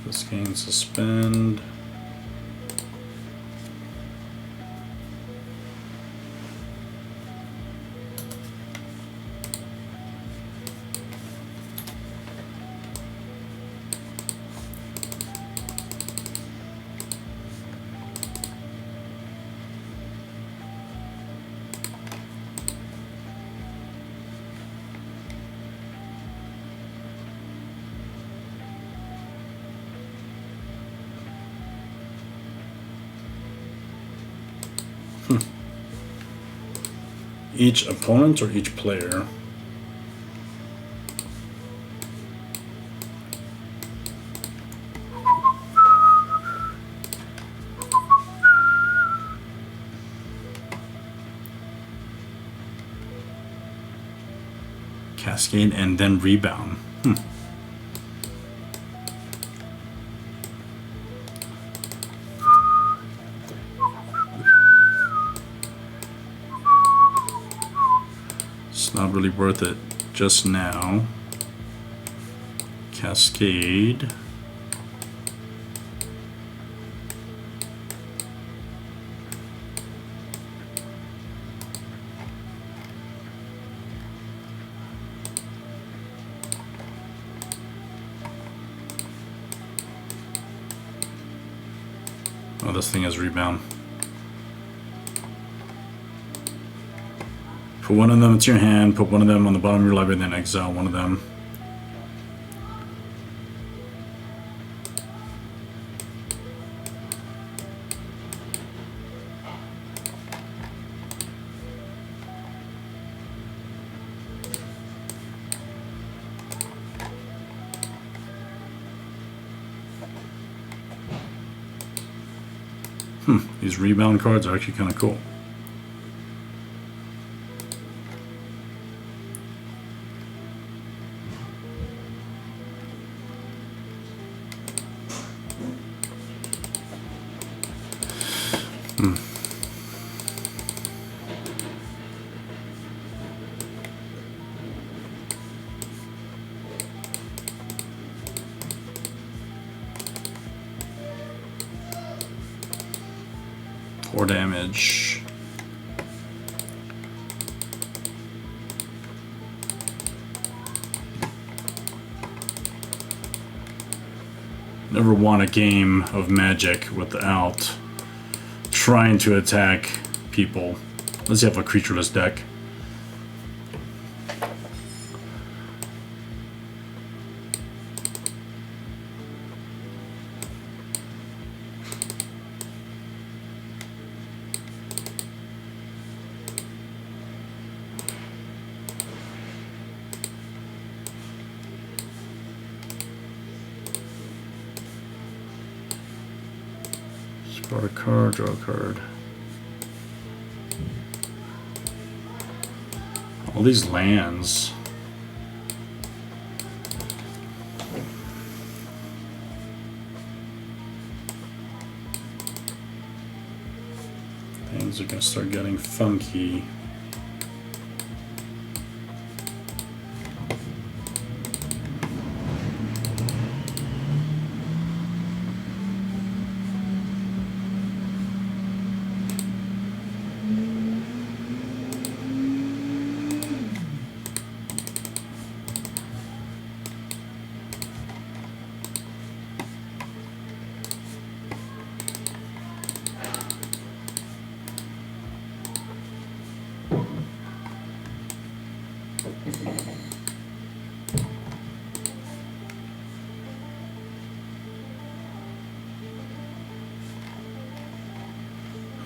This game suspend. Each opponent or each player? Cascade and then rebound. not really worth it just now. Cascade. Oh, this thing has rebound. Put one of them into your hand, put one of them on the bottom of your library, then exile one of them. These rebound cards are actually kind of cool. Four damage. Never won a game of Magic without trying to attack people. Unless you have a creatureless deck. Draw a card, draw a card. All these lands. Things are gonna start getting funky.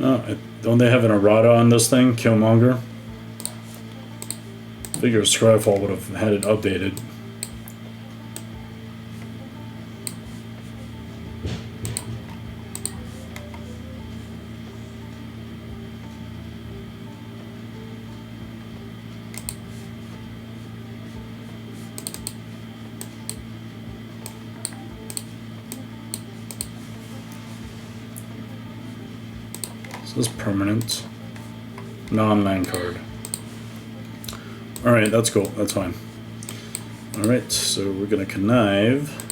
Oh, don't they have an errata on this thing, Killmonger? Figure Scryfall would have had it updated. This is permanent. Non-land card. Alright, that's cool. That's fine. Alright, so we're gonna connive.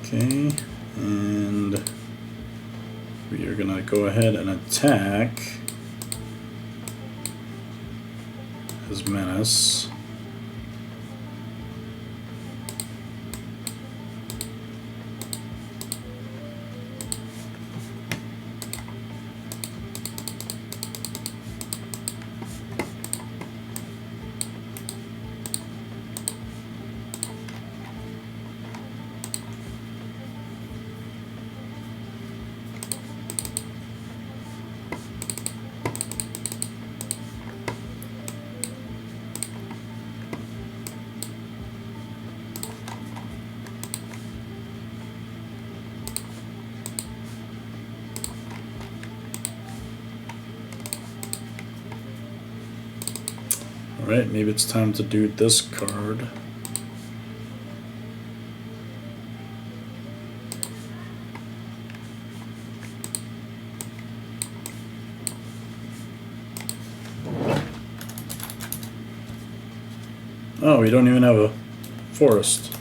Okay, and we are gonna go ahead and attack his menace. Alright, maybe it's time to do this card. Oh, we don't even have a forest.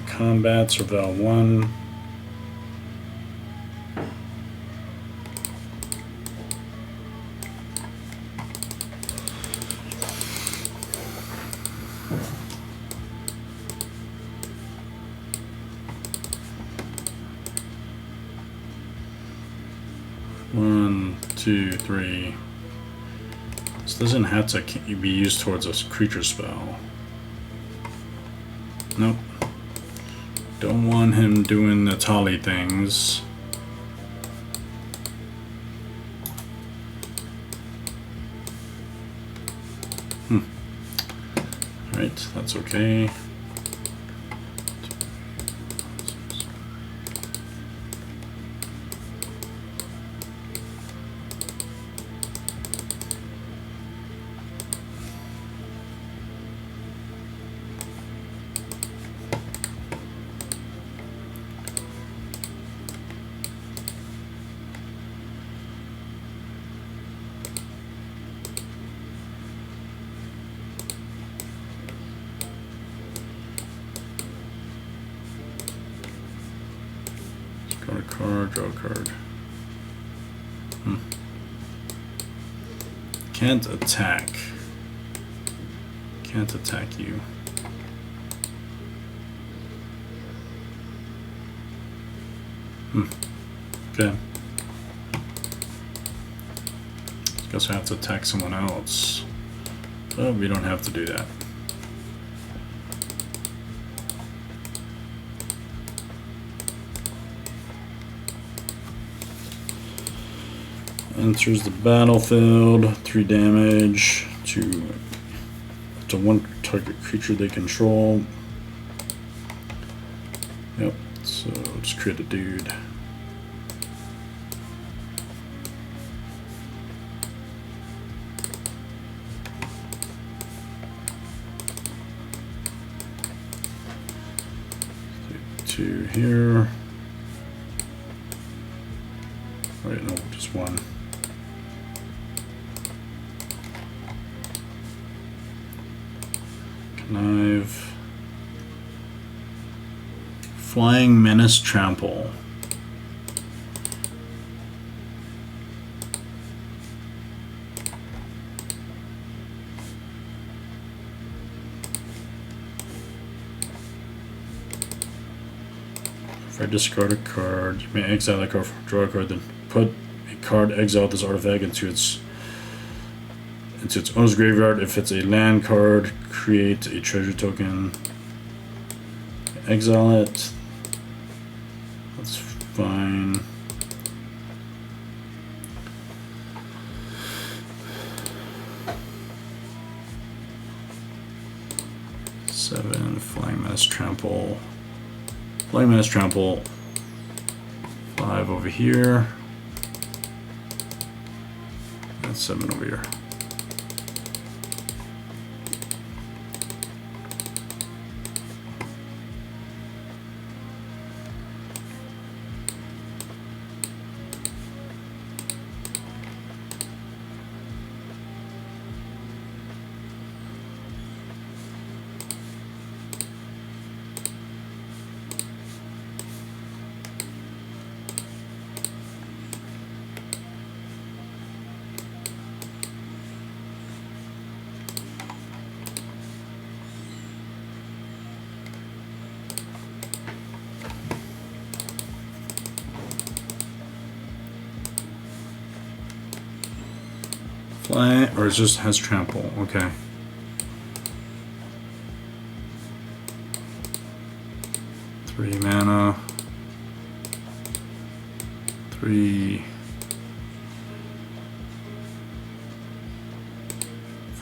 Combat, Survival 1. One, two, three. This doesn't have to be used towards a creature spell. Nope. Don't want him doing the Tali things. Alright, that's okay. Draw a card, draw a card. Can't attack. Can't attack you. Okay. Guess I have to attack someone else. But we don't have to do that. Enters the battlefield, 3 damage to one target creature they control. Yep, so just create a dude. Two here. Wait, no, just one. Connive. Flying Menace Trample. If I discard a card, you may exile a card, draw a card, then put a card, exile this artifact into its owner's graveyard. If it's a land card, create a treasure token. Exile it. That's fine. Seven, Flying Menace Trample. Flying Menace Trample. 5 over here. And 7 over here. Fly, or it just has trample. Okay. Three mana. 3,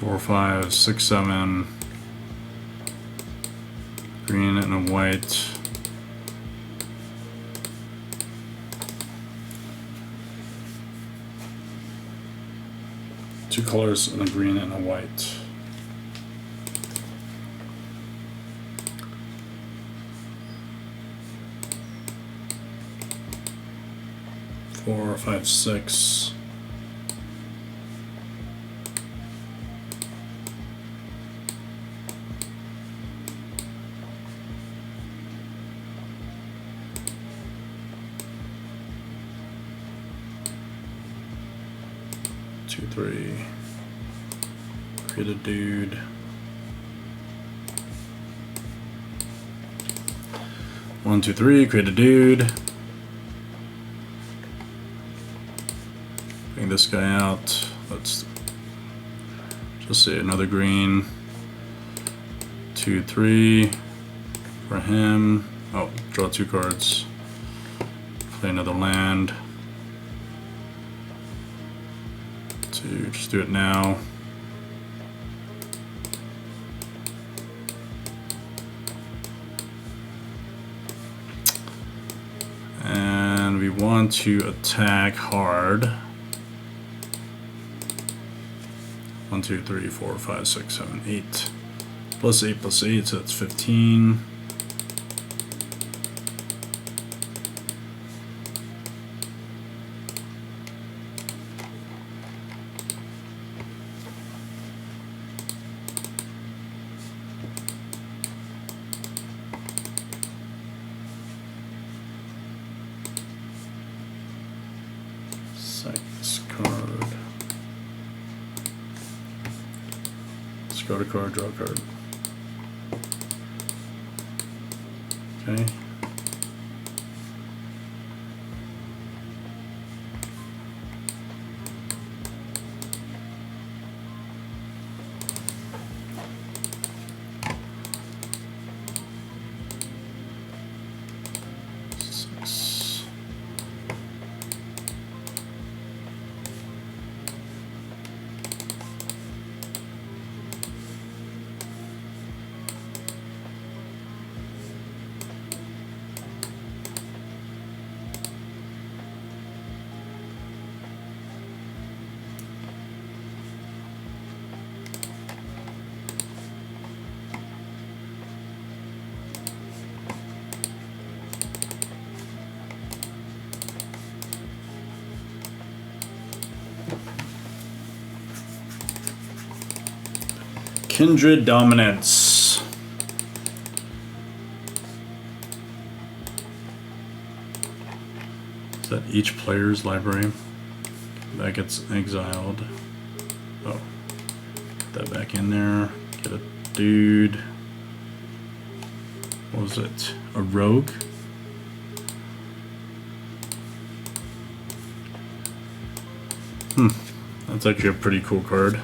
4, 5, 6, 7. Green and a white. Two colors and a green and a white. Four, 5, 6. Two, 3. Create a dude. One, 2, 3. Create a dude. Bring this guy out. Let's just say another green. 2, 3 for him. Oh, draw 2 cards. Play another land. Just do it now. And we want to attack hard. 1, 2, 3, 4, 5, 6, 7, 8. Plus 8 plus 8, so that's 15. This card. Discard a card, draw a card. Okay. Kindred Dominance. Is that each player's library? That gets exiled. Oh, put that back in there. Get a dude. What was it? A rogue? That's actually a pretty cool card.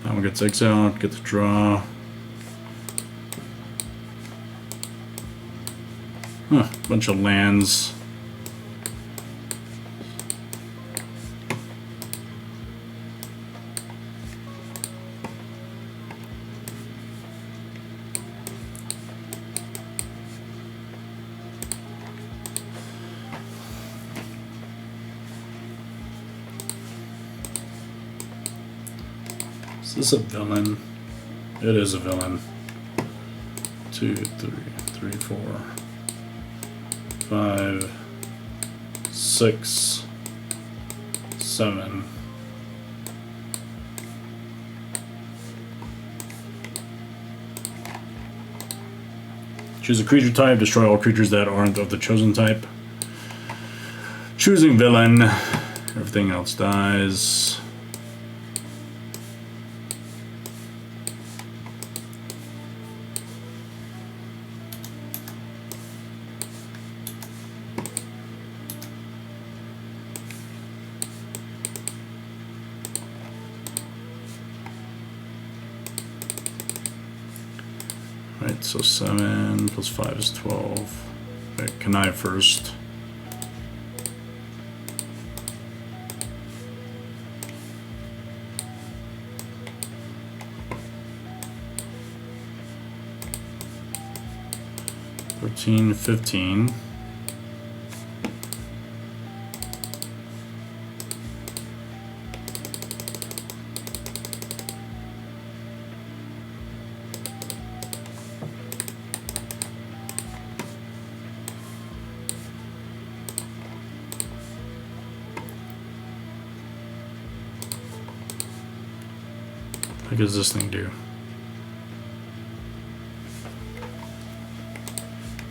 That one gets exiled, get the draw. Bunch of lands. Is this a villain? It is a villain. 2, 3, 3, 4, 5, 6, 7. Choose a creature type, destroy all creatures that aren't of the chosen type. Choosing villain, everything else dies. Right, so 7 plus 5 is 12. Right, connive first. $13, $15. What does this thing do?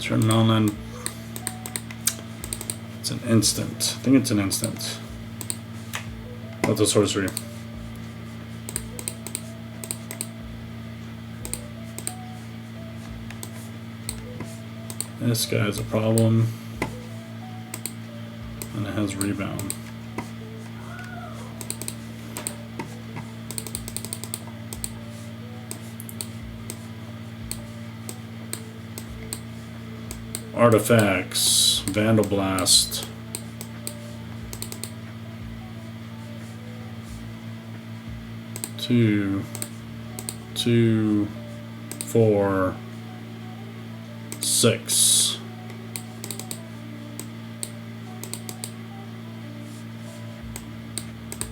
Turn on and it's an instant. I think it's an instant. Not the sorcery. This guy has a problem. And it has rebound. Artifacts, Vandal Blast. Two, 4, 6.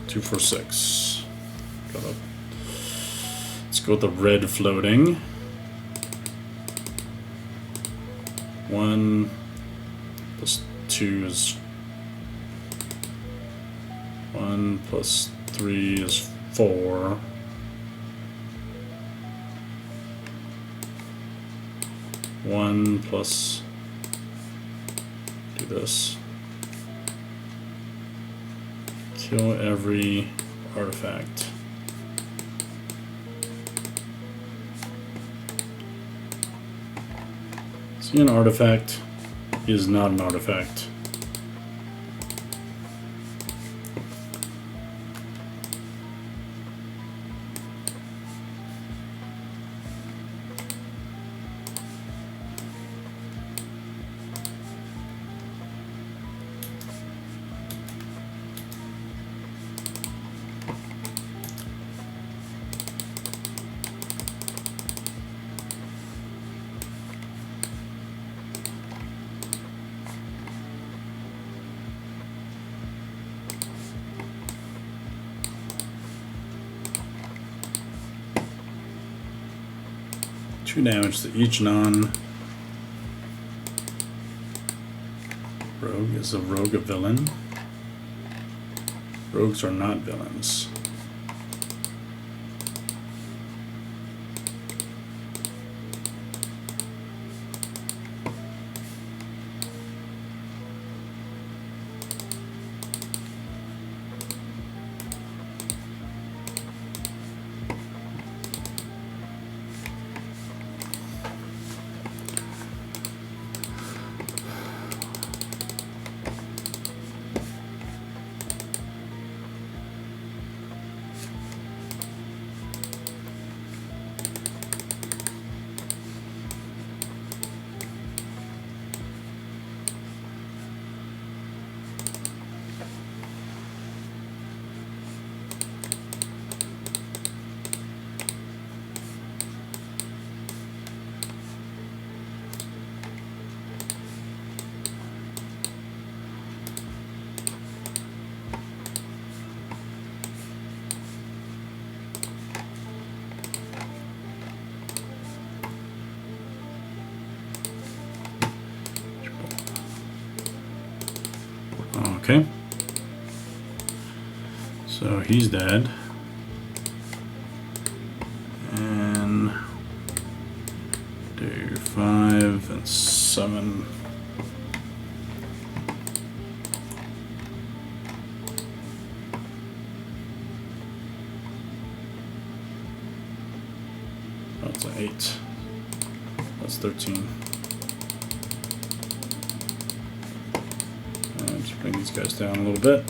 Two, 4, 6. Let's go with the red floating. 1 plus 2 is 1 plus 3 is 4. 1 plus, do this. Kill every artifact. See, an artifact is not an artifact. Two damage to each non-rogue. Is a rogue a villain? Rogues are not villains. Okay. So he's dead. And do 5 and 7. That's an 8. That's 13. Just bring these guys down a little bit.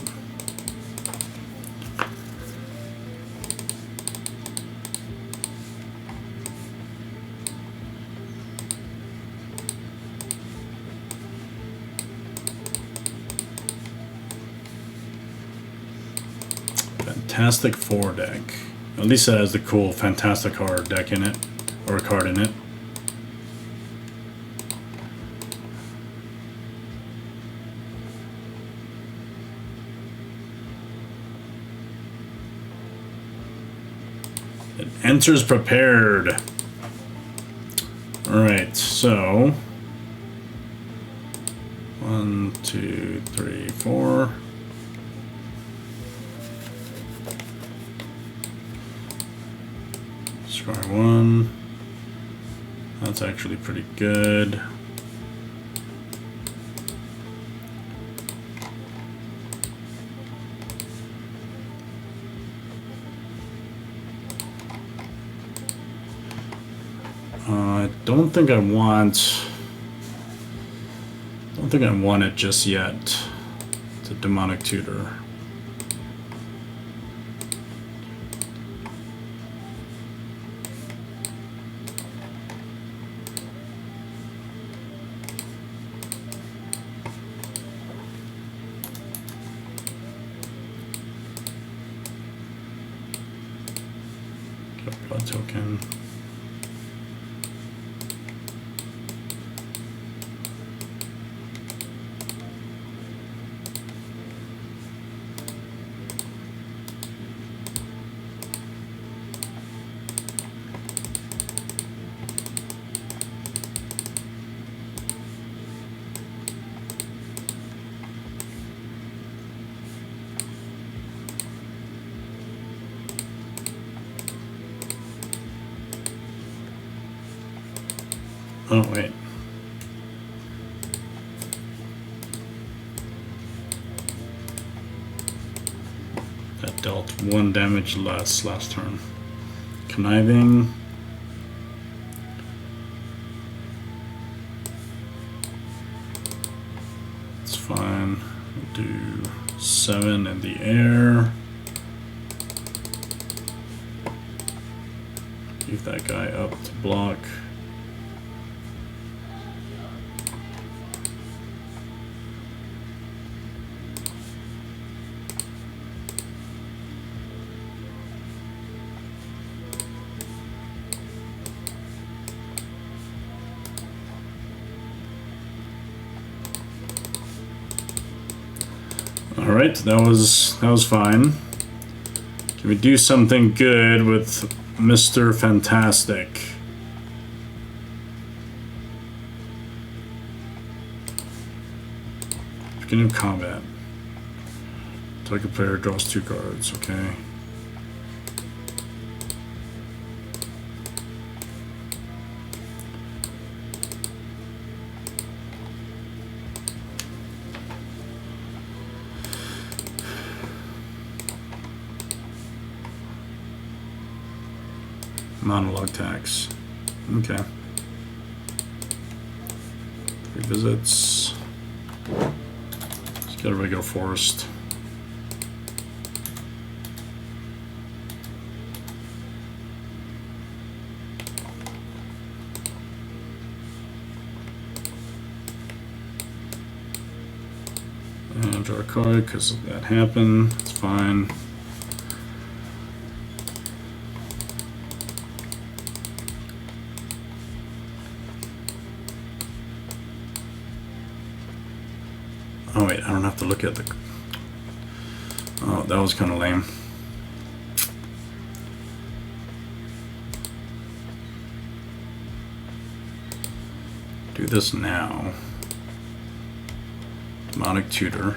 Fantastic Four deck. At least it has the cool Fantastic Four deck in it, or a card in it. It enters prepared. Alright, so 1, 2, 3, 4. Score 1. That's actually pretty good. I don't think I want it just yet. The Demonic Tutor. Blood token. Oh, wait. That dealt 1 damage last turn. Conniving. It's fine. We'll do 7 in the air. Leave that guy up to block. Alright, that was fine. Can we do something good with Mr. Fantastic? Beginning of combat. Target player draws 2 cards, okay. Monologue tax. Okay. 3 visits. Let's get a regular forest. And draw a card because that happened. It's fine. Oh wait, I don't have to look at the... Oh, that was kind of lame. Do this now. Demonic Tutor.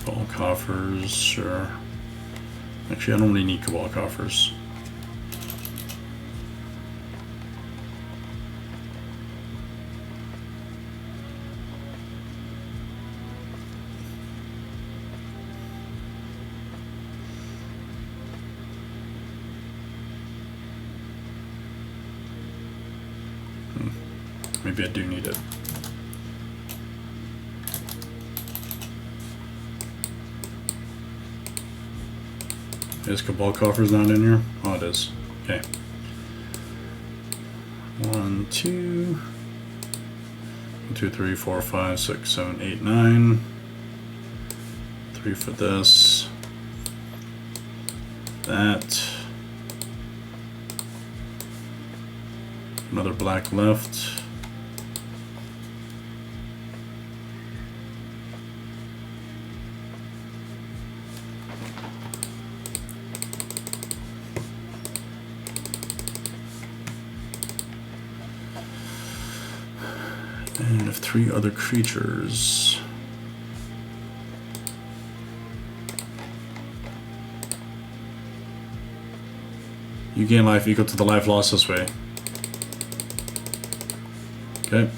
Cabal Coffers, sure. Actually, I don't really need Cabal Coffers. Maybe I do need it. Is Cabal Coffers not in here? Oh, it is. Okay. 1, 2, 1, 2, 3, 4, 5, 6, 7, 8, 9. 3 for this. That. Another black left. And of 3 other creatures. You gain life equal to the life lost this way. Okay.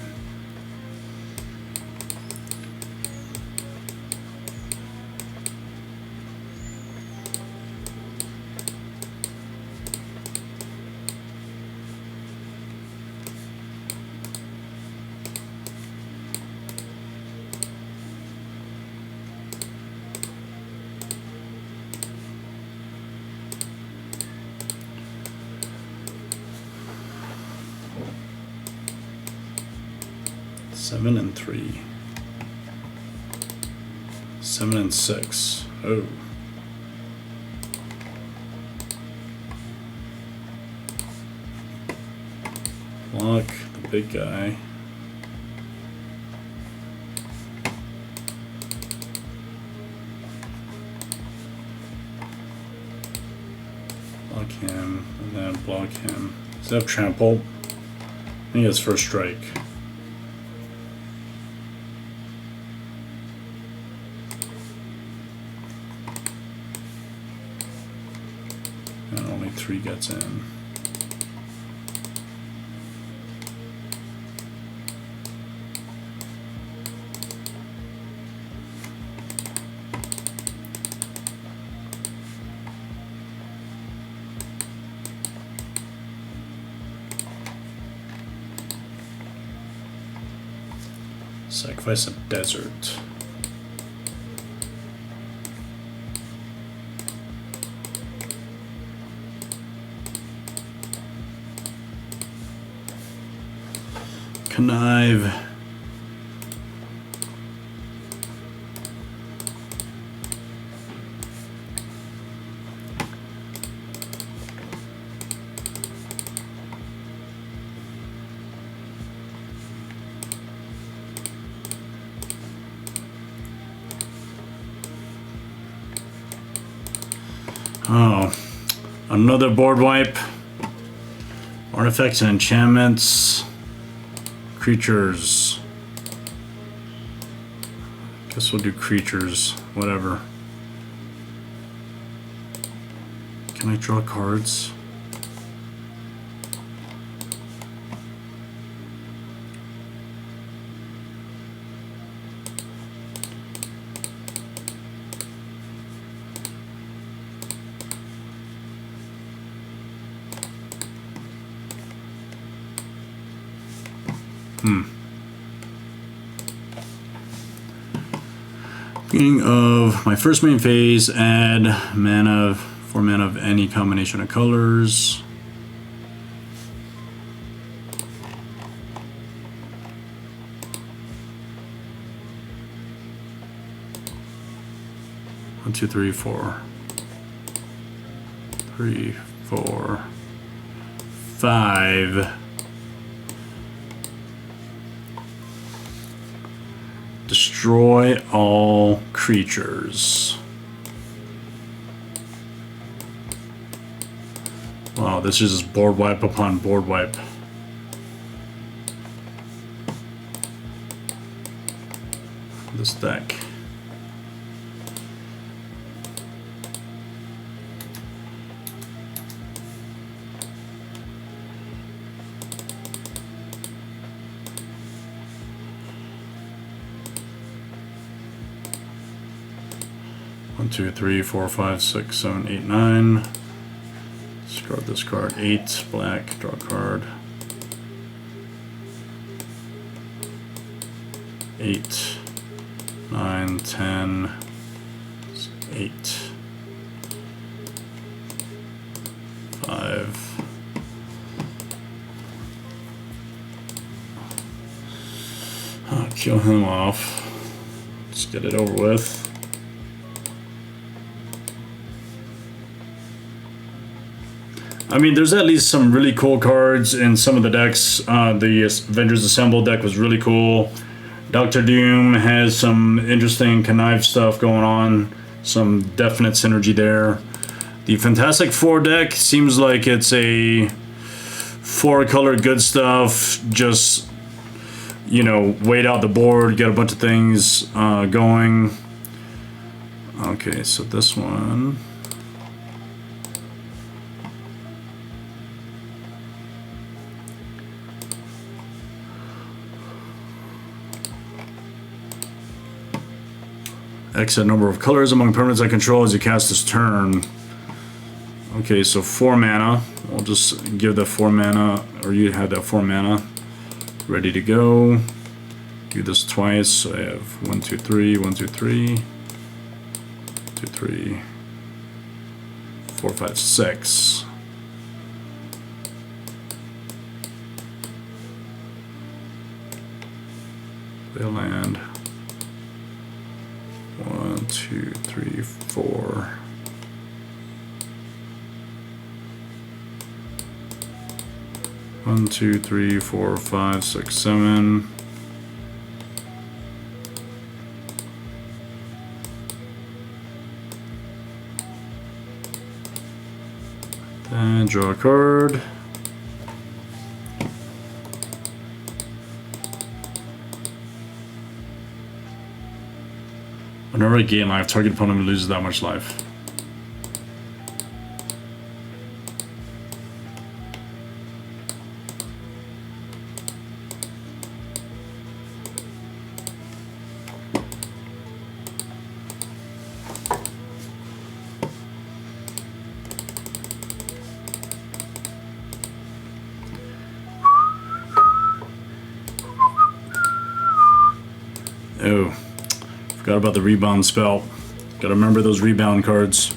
Seven and 3. 7 and 6. Oh. Block the big guy. Block him, and then block him. Does he have trample? I think he has first strike. And only 3 gets in. Sacrifice a desert. Connive. Oh, another board wipe. Artifacts and enchantments. Creatures. Guess we'll do creatures. Whatever. Can I draw cards? Beginning of my first main phase, add mana, 4 mana of any combination of colors. One, two, three, 4. 3, 4, 5. Destroy all creatures. Wow, this is just board wipe upon board wipe. This deck. One, two, three, 4, 5, 6, 7, 8, 9. Discard this card. 8, black, draw a card. 8, 9, 10, 8, 5. I'll kill him off. Let's get it over with. I mean, there's at least some really cool cards in some of the decks. The Avengers Assemble deck was really cool. Doctor Doom has some interesting connive stuff going on. Some definite synergy there. The Fantastic Four deck seems like it's a 4-color good stuff. Just, you know, wait out the board, get a bunch of things going. Okay, so this one. X a number of colors among permanents I control as you cast this turn. Okay, so 4 mana. We'll just give that 4 mana, or you have that 4 mana ready to go. Do this twice. So I have 1, 2, 3, 1, 2, 3, 2, 3, 4, 5, 6. They land. 1, 2, 3, 4. One, 2, 3, 4, 5, 6, 7. Then draw a card. Whenever I gain life, target opponent loses that much life. Oh. Forgot about the rebound spell. Gotta remember those rebound cards.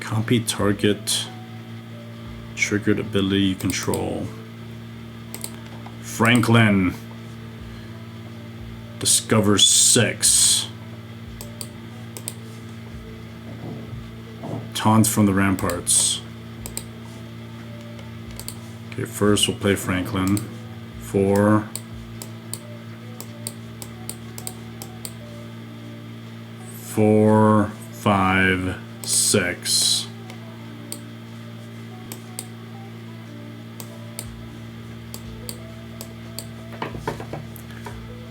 Copy target. Triggered ability you control. Franklin. Discover 6. Taunt from the ramparts. Okay, first we'll play Franklin. 4, 4, 5, 6.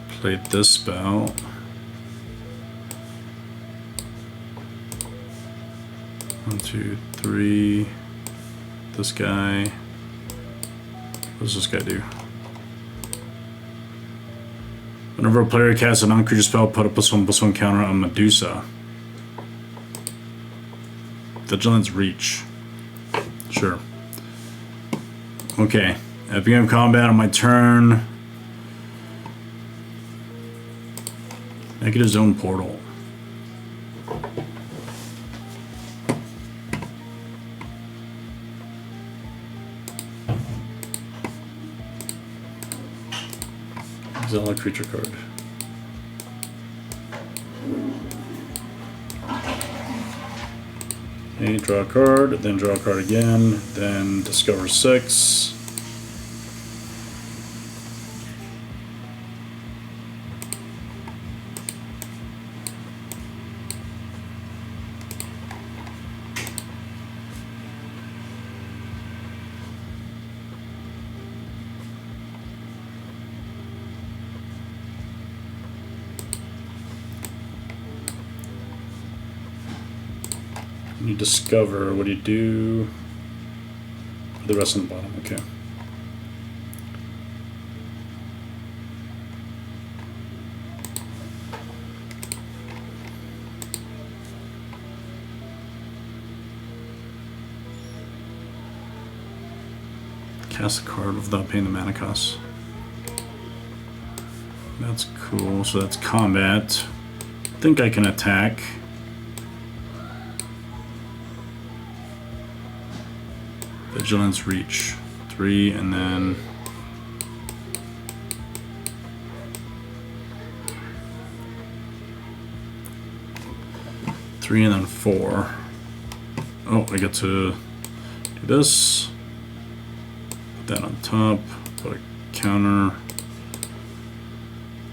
Played this spell. 1, 2, 3. This guy. What does this guy do? Whenever a player casts a non-creature spell, put a +1/+1 counter on Medusa. Vigilance Reach. Sure. Okay. At the beginning of combat on my turn, negative zone portal. Exile a creature card. Okay, draw a card, then draw a card again, then discover 6. You discover, what do you do? The rest on the bottom, okay. Cast a card without paying the mana cost. That's cool, so that's combat. I think I can attack. Vigilance Reach 3, and then 3 and then 4. Oh, I get to do this. Put that on top. Put a counter.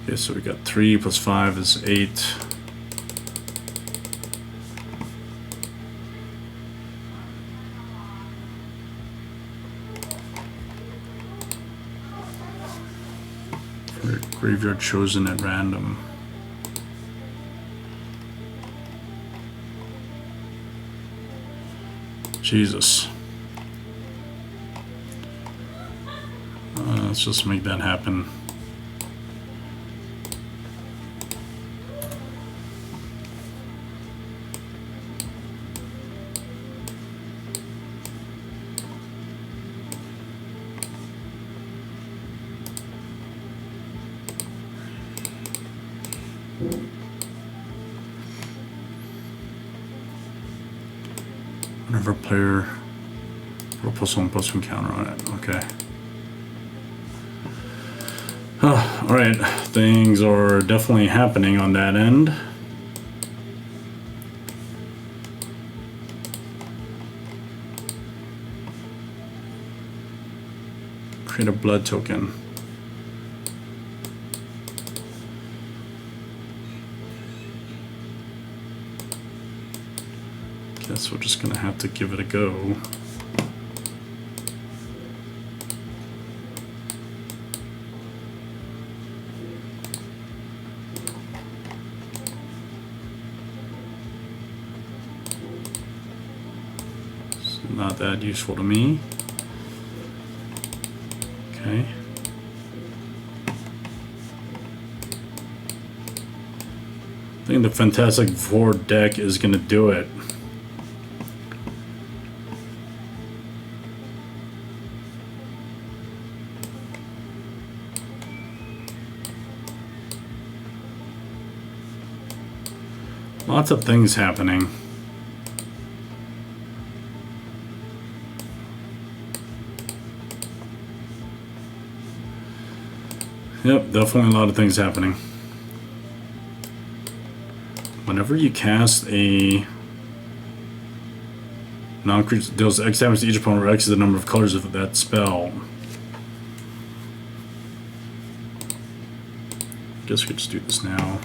Okay, so we got 3 plus 5 is 8. Graveyard chosen at random. Jesus. Let's just make that happen. Whenever player will +1/+1 counter on it. Okay. Oh, all right, things are definitely happening on that end. Create a blood token. Guess we're just gonna have to give it a go. It's not that useful to me. Okay. I think the Fantastic Four deck is gonna do it. Lots of things happening. Yep, definitely a lot of things happening. Whenever you cast a non-creature, deals X damage to each opponent, where X is the number of colors of that spell. Guess we could just do this now.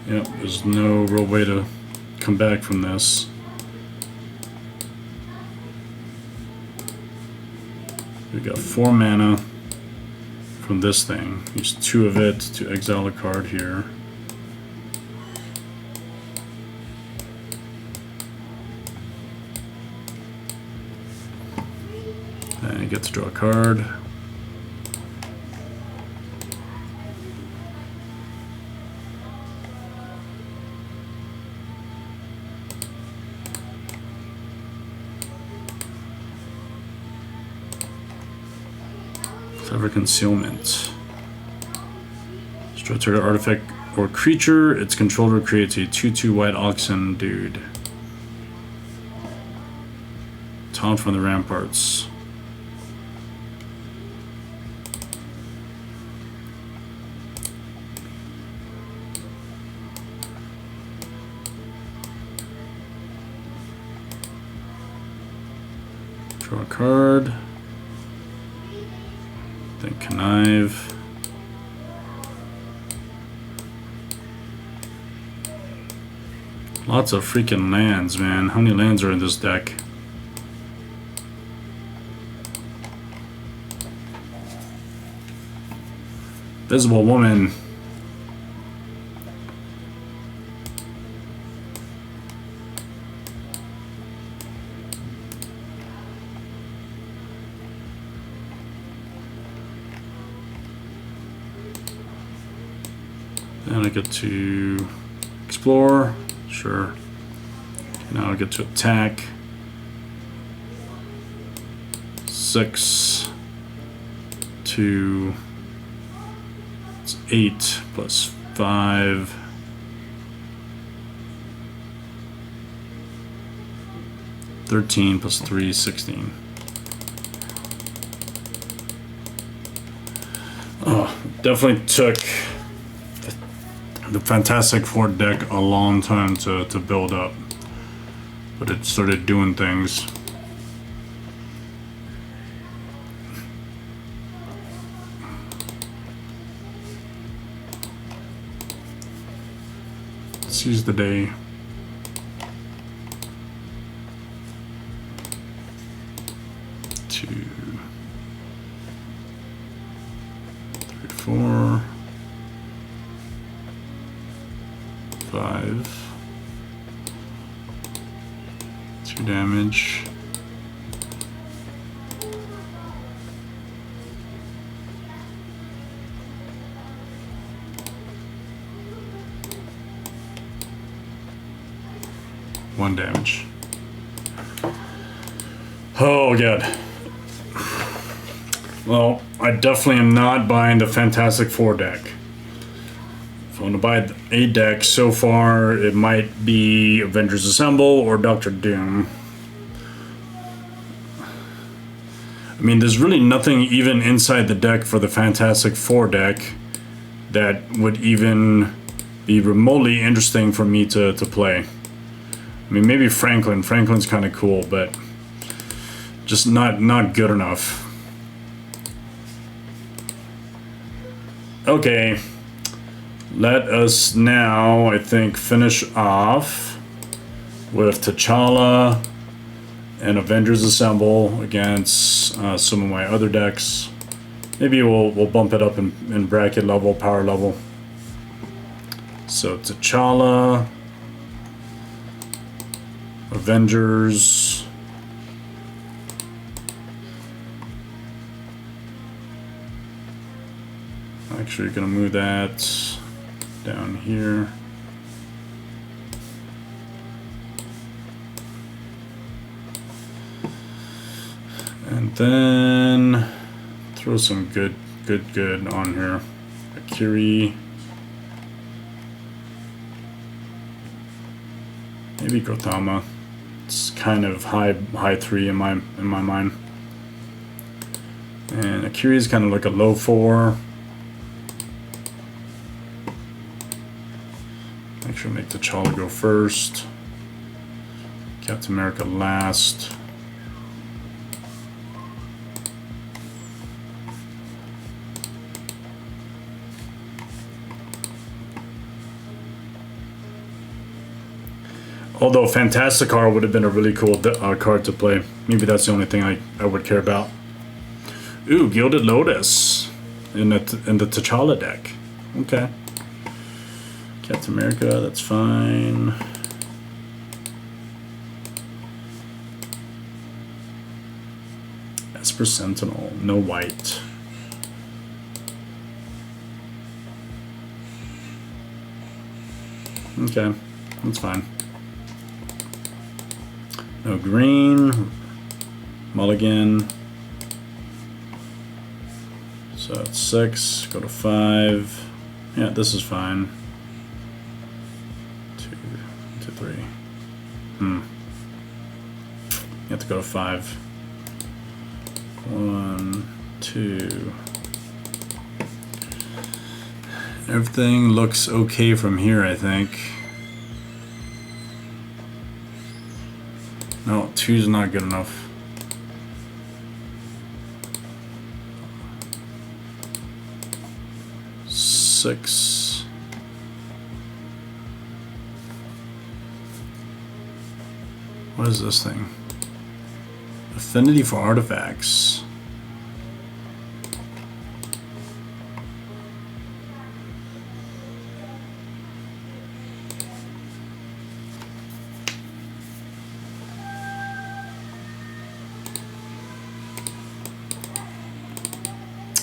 Yep, there's no real way to come back from this. We got 4 mana from this thing. Use 2 of it to exile a card here. And you get to draw a card. Clever Concealment. Destroy target artifact or creature. Its controller creates a 2/2 white oxen dude. Taunt from the ramparts. Draw a card. Then connive. Lots of freaking lands, man. How many lands are in this deck? Visible Woman. Then I get to explore. Sure. Now I get to attack. 6 to 8 plus 5. 13 plus 3, 16. Oh, definitely took the Fantastic Four deck a long time to build up, but it started doing things. Seize the day. Two, three, 4, 5, 2 damage. One damage. Oh god. Well, I definitely am not buying the Fantastic Four deck. If I want to buy a deck so far, it might be Avengers Assemble or Doctor Doom. I mean, there's really nothing even inside the deck for the Fantastic Four deck that would even be remotely interesting for me to play. I mean, maybe Franklin. Franklin's kind of cool, but just not good enough. Okay, let us now, I think, finish off with T'Challa and Avengers Assemble against some of my other decks. Maybe we'll bump it up in bracket level, power level. So T'Challa, Avengers, actually gonna move that down here. And then throw some good on here. Akiri. Maybe Gotama. It's kind of high 3 in my mind. And Akiri is kind of like a low 4. Actually make T'Challa go first. Captain America last. Although Fantastic Car would have been a really cool card to play. Maybe that's the only thing I would care about. Ooh, Gilded Lotus in the T'Challa deck. Okay. Captain America, that's fine. Esper Sentinel, no white. Okay, that's fine. No green. Mulligan. So that's 6. Go to 5. Yeah, this is fine. 2, 3. You have to go to 5. 1, 2. Everything looks okay from here, I think. No, 2's not good enough. Six. What is this thing? Affinity for artifacts.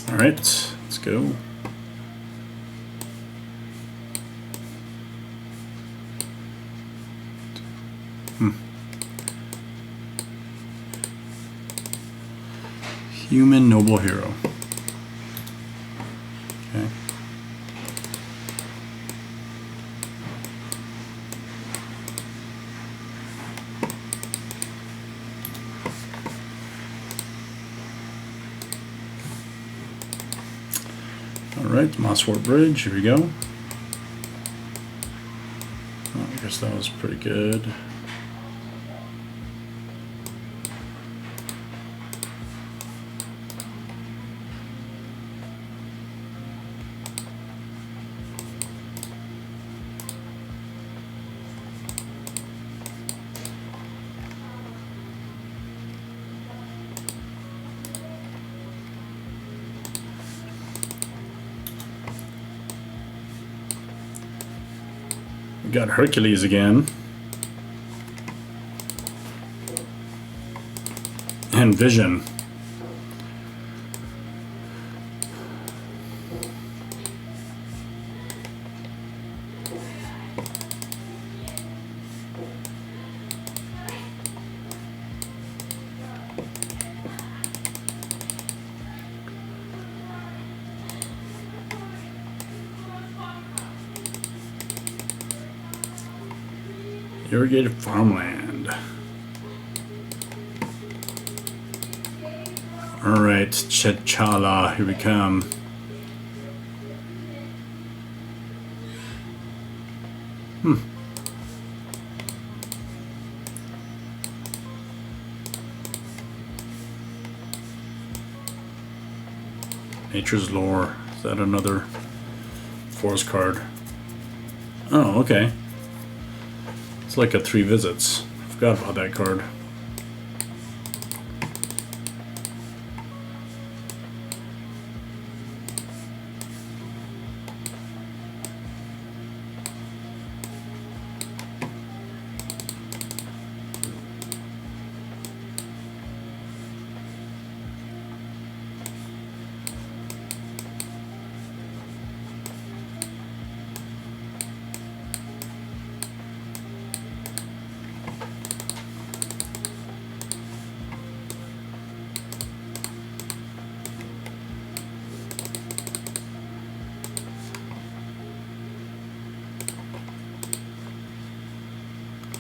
All right, let's go. Human Noble Hero. Okay. Alright, Moxfield Bridge, here we go. Oh, I guess that was pretty good. We got Hercules again. And Vision. Irrigated farmland. Alright, T'Challa, here we come. Nature's Lore. Is that another forest card? Oh, okay. It's like a 3 visits. I forgot about that card.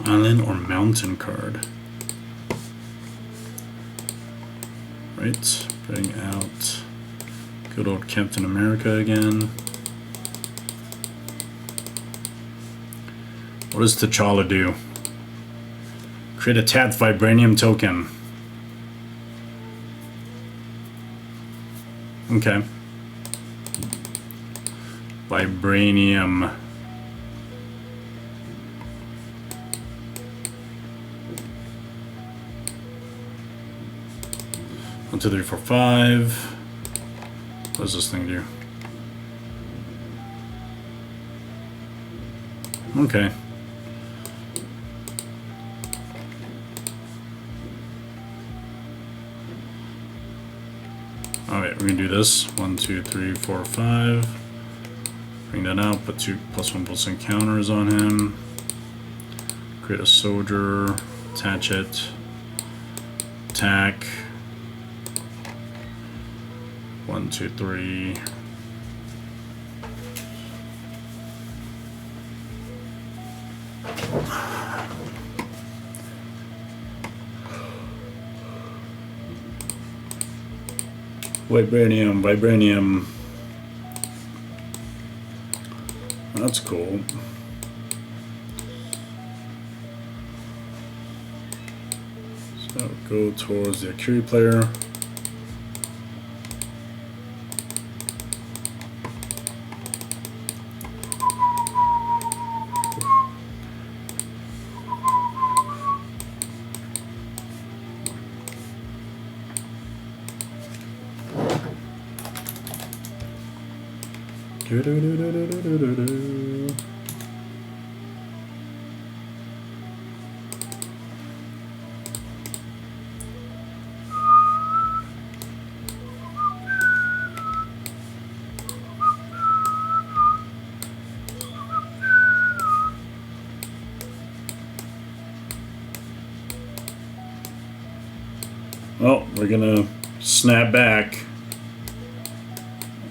Island or mountain card. Right, bring out good old Captain America again. What does T'Challa do? Create a tapped vibranium token. Okay. Vibranium. 1, 2, 3, 4, 5. What does this thing do? Okay. Alright, we're gonna do this. 1, 2, 3, 4, 5. Bring that out, put 2 +1/+1 counters on him. Create a soldier, attach it, attack. 1, 2, 3. Vibranium. That's cool. So go towards the Akiri player. Well, we're gonna snap back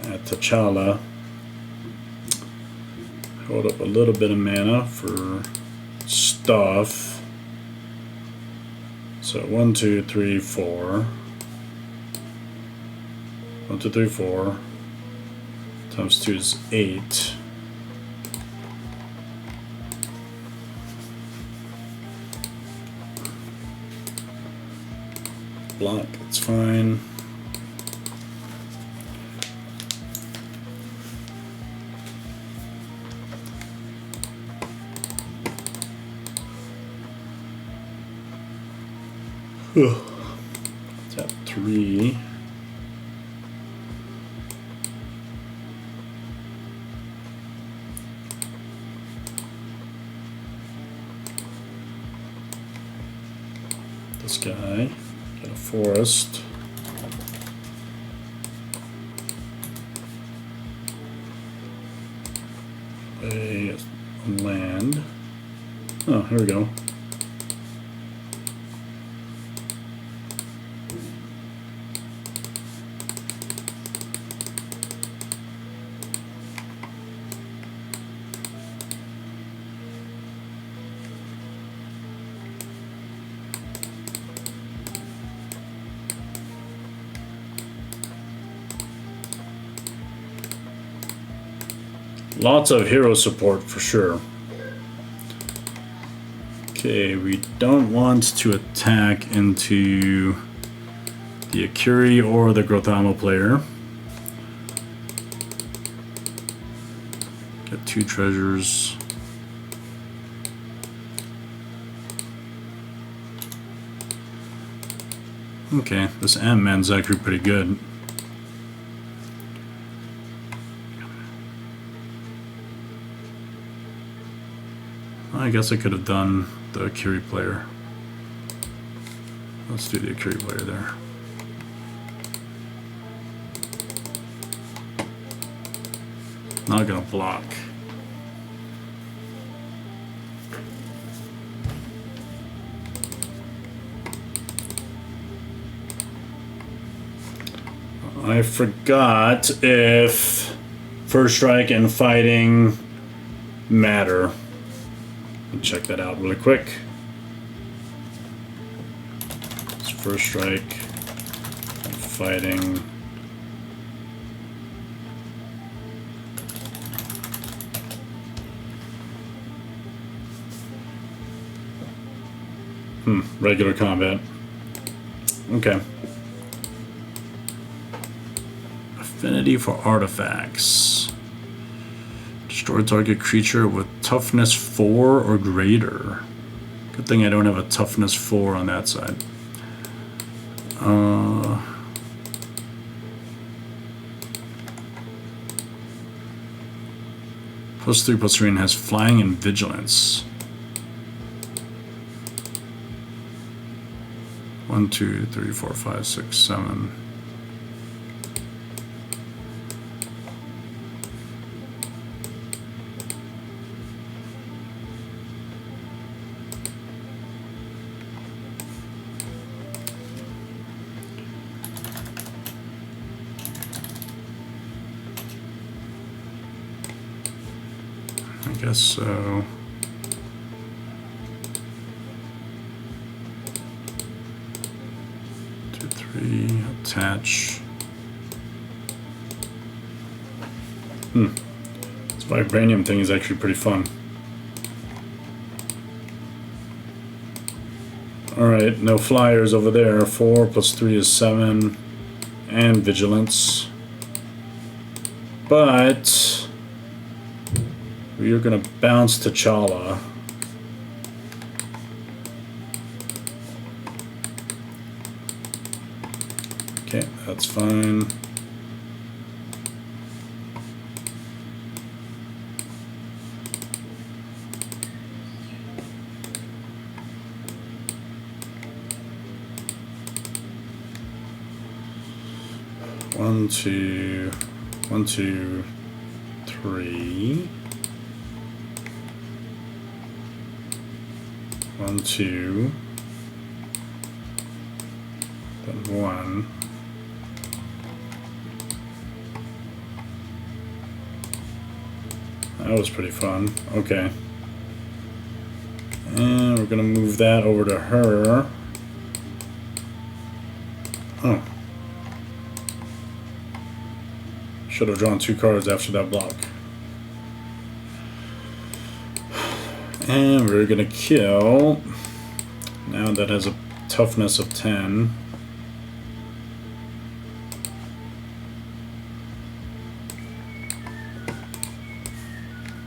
at T'Challa. Hold up a little bit of mana for stuff. So 1, 2, 3, 4. 1, 2, 3, 4. Times 2 is 8. Block, that's fine. Tap 3. This guy, get a forest. A land. Oh, here we go. Lots of hero support for sure. Okay, we don't want to attack into the Akiri or the Grothamo player. Get 2 treasures. Okay, this Ant-Man's actually pretty good. I guess I could have done the Akiri player. Let's do the Akiri player there. Not gonna block. I forgot if first strike and fighting matter. Check that out really quick. It's first strike, fighting. Regular combat. Okay. Affinity for artifacts. Destroy target creature with toughness 4 or greater. Good thing I don't have a toughness 4 on that side. +3/+3 and has flying and vigilance. 1, 2, 3, 4, 5, 6, 7. I guess so. Two, 3, attach. This vibranium thing is actually pretty fun. Alright, no flyers over there. 4+3 is 7. And vigilance. But we are going to bounce T'Challa. Okay, that's fine. One, two, 1, 2, 3. 1, 2, then 1. That was pretty fun. Okay. And we're gonna move that over to her. Oh. Should have drawn 2 cards after that block. And we're gonna kill. Now that has a toughness of 10.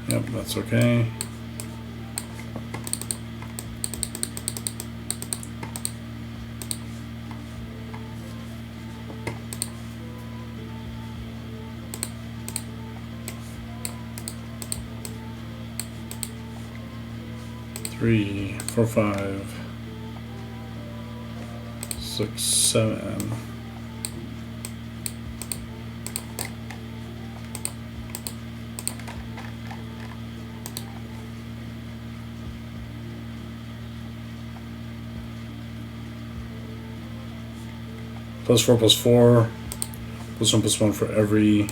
Yep, that's okay. Three, 4, 5, 6, 7. +4, +4. +1, +1 for every.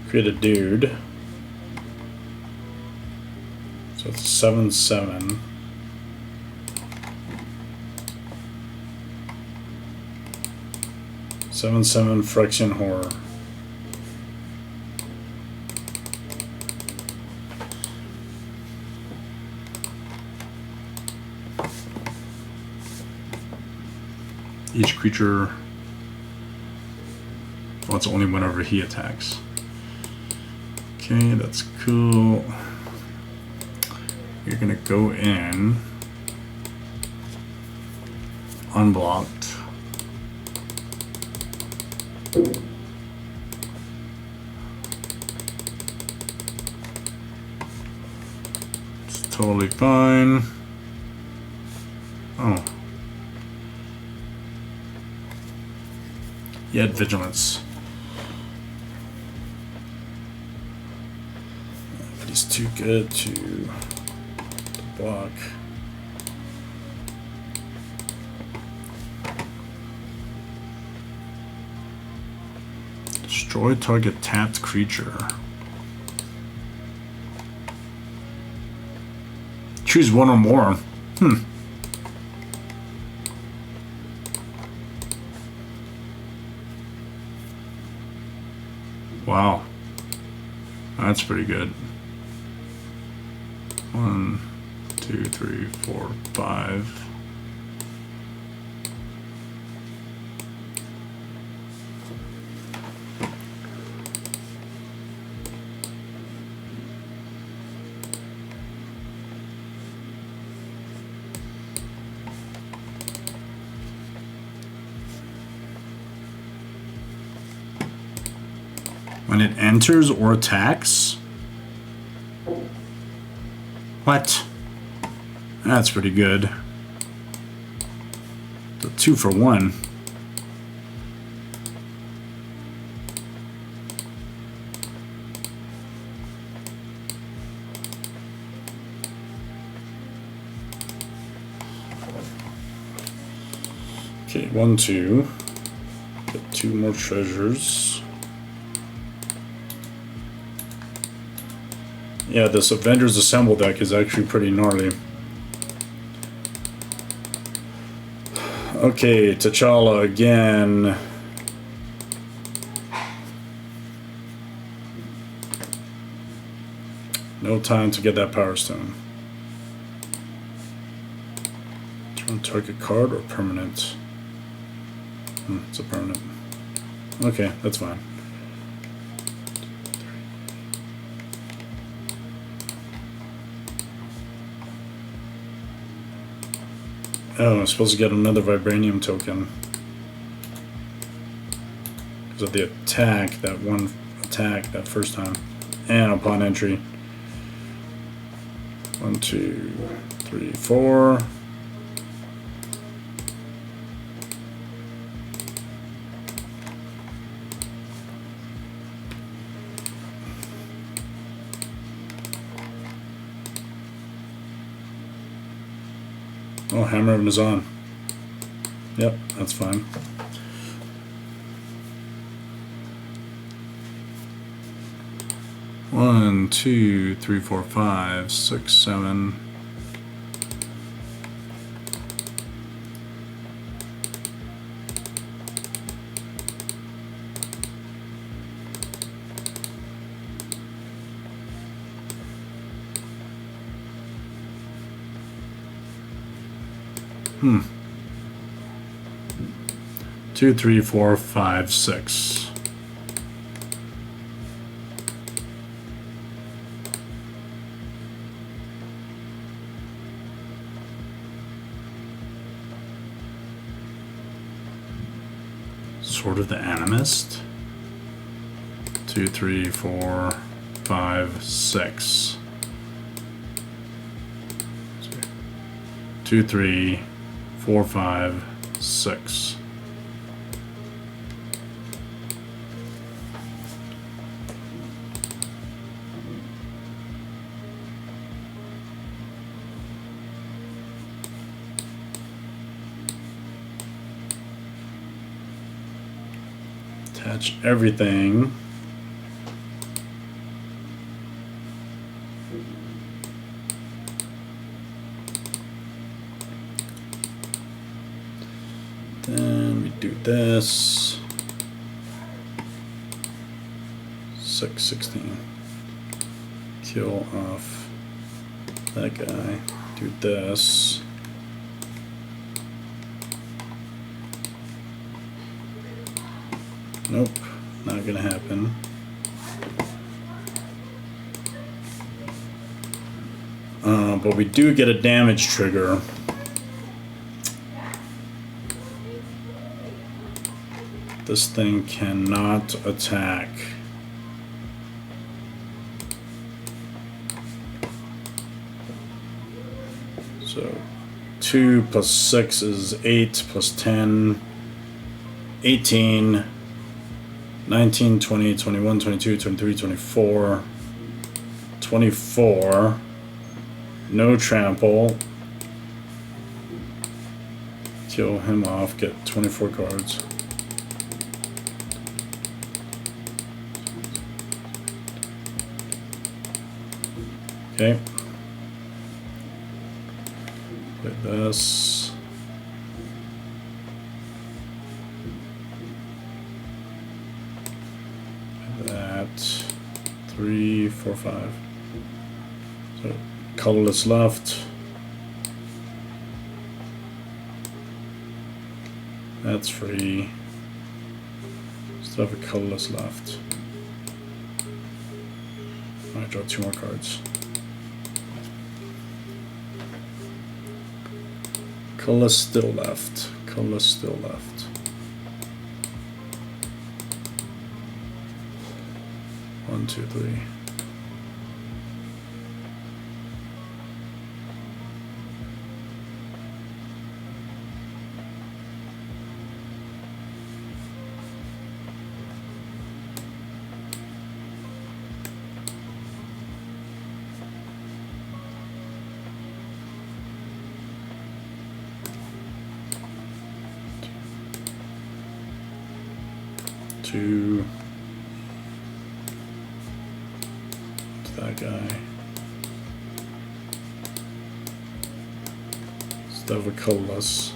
Create a dude. So it's 7, 7. Seven, 7 Phyrexian Horror. Each creature. Well, it's only whenever he attacks. Okay, that's cool. You're gonna go in unblocked. It's totally fine. Oh. Yet vigilance. But he's too good to block. Destroy target tapped creature. Choose one or more. Wow. That's pretty good. 1, 2, 3, 4, 5. When it enters or attacks? What? That's pretty good. The 2 for 1. Okay, 1, 2. Get 2 more treasures. Yeah, this Avengers Assemble deck is actually pretty gnarly. Okay, T'Challa again. No time to get that Power Stone. Turn target card or permanent? It's a permanent. Okay, that's fine. Oh, I'm supposed to get another Vibranium token. Because of the attack, that one attack that first time. And upon entry. 1, 2, 3, 4. Oh, Hammer of Nazan. Yep, that's fine. One, 2, 3, 4, 5, 6, 7. 2, 3, 4, 5, 6. Sword of the Animist. 2, 3, 4, 5, 6. 2, 3, 4, 5, 6. Attach everything. Then we do this. 616. Kill off that guy. Do this. Nope, not gonna happen. But we do get a damage trigger. This thing cannot attack. So 2 plus 6 is 8 plus 10, 18, 19, 20, 21, 22, 23, 24, 24, no trample, kill him off, get 24 cards. Okay. Play this. That. 3, 4, 5. So colorless left. That's free. Still have a colorless left. I might draw 2 more cards. Colorless still left. Colorless still left. 1, 2, 3. To that guy. Still have a colorless.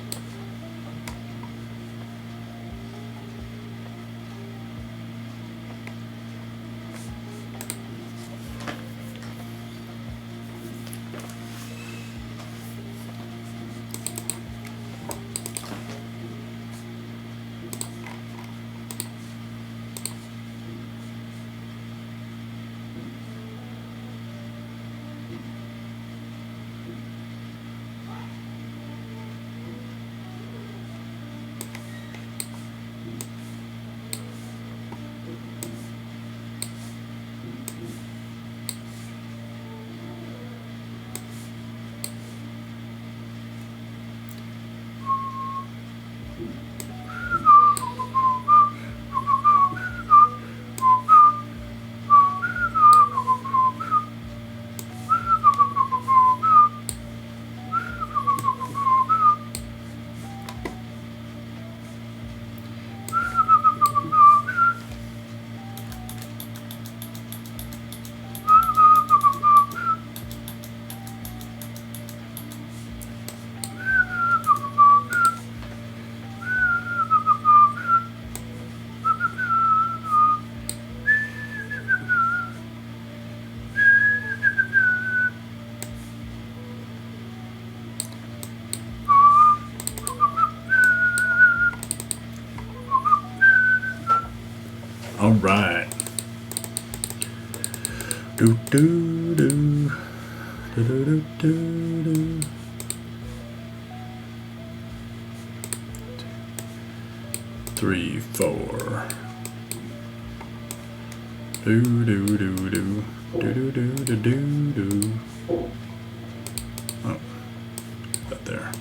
right. Do do do do do do do. 3, 4. Do do do do do do do do do do. Oh, that there.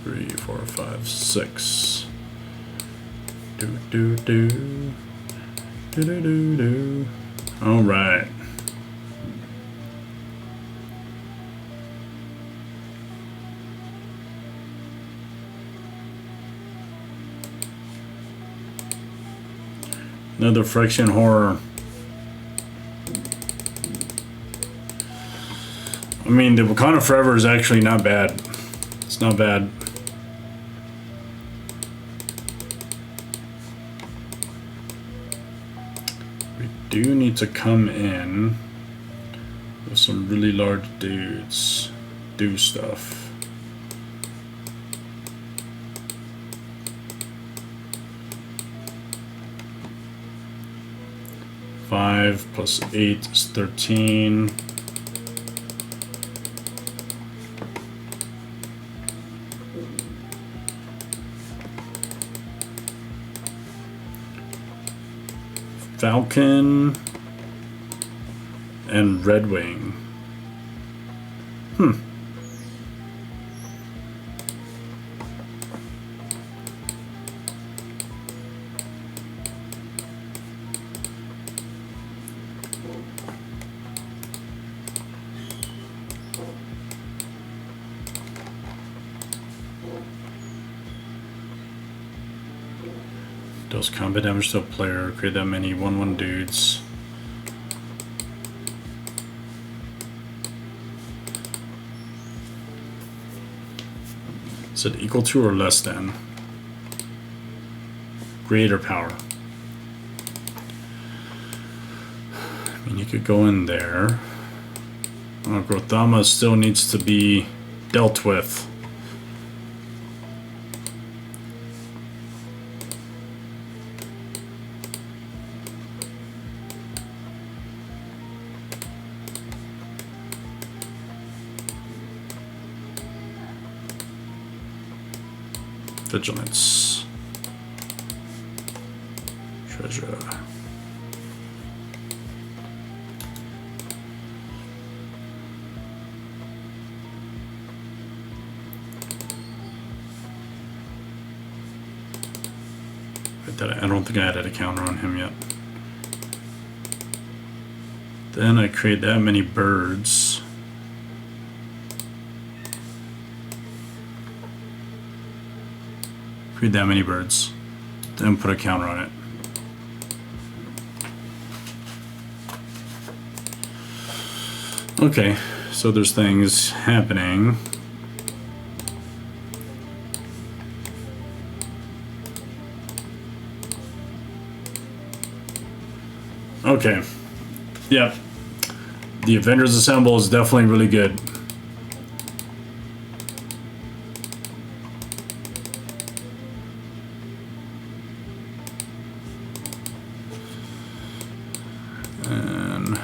3, 4, 5, 6. Do do do do do do do. All right. Another friction horror. I mean, the Wakanda Forever is actually not bad. It's not bad. We do need to come in with some really large dudes. Do stuff. 5 plus 8 is 13. Falcon and Redwing. Does combat damage to a player, create that many 1/1 dudes. Is it equal to or less than? Greater power. I mean, you could go in there. Oh, Grothama still needs to be dealt with. Vigilance. Treasure. I don't think I added a counter on him yet. Then I create that many birds. Create that many birds. Then put a counter on it. Okay, so there's things happening. Okay, yep. The Avengers Assemble is definitely really good. And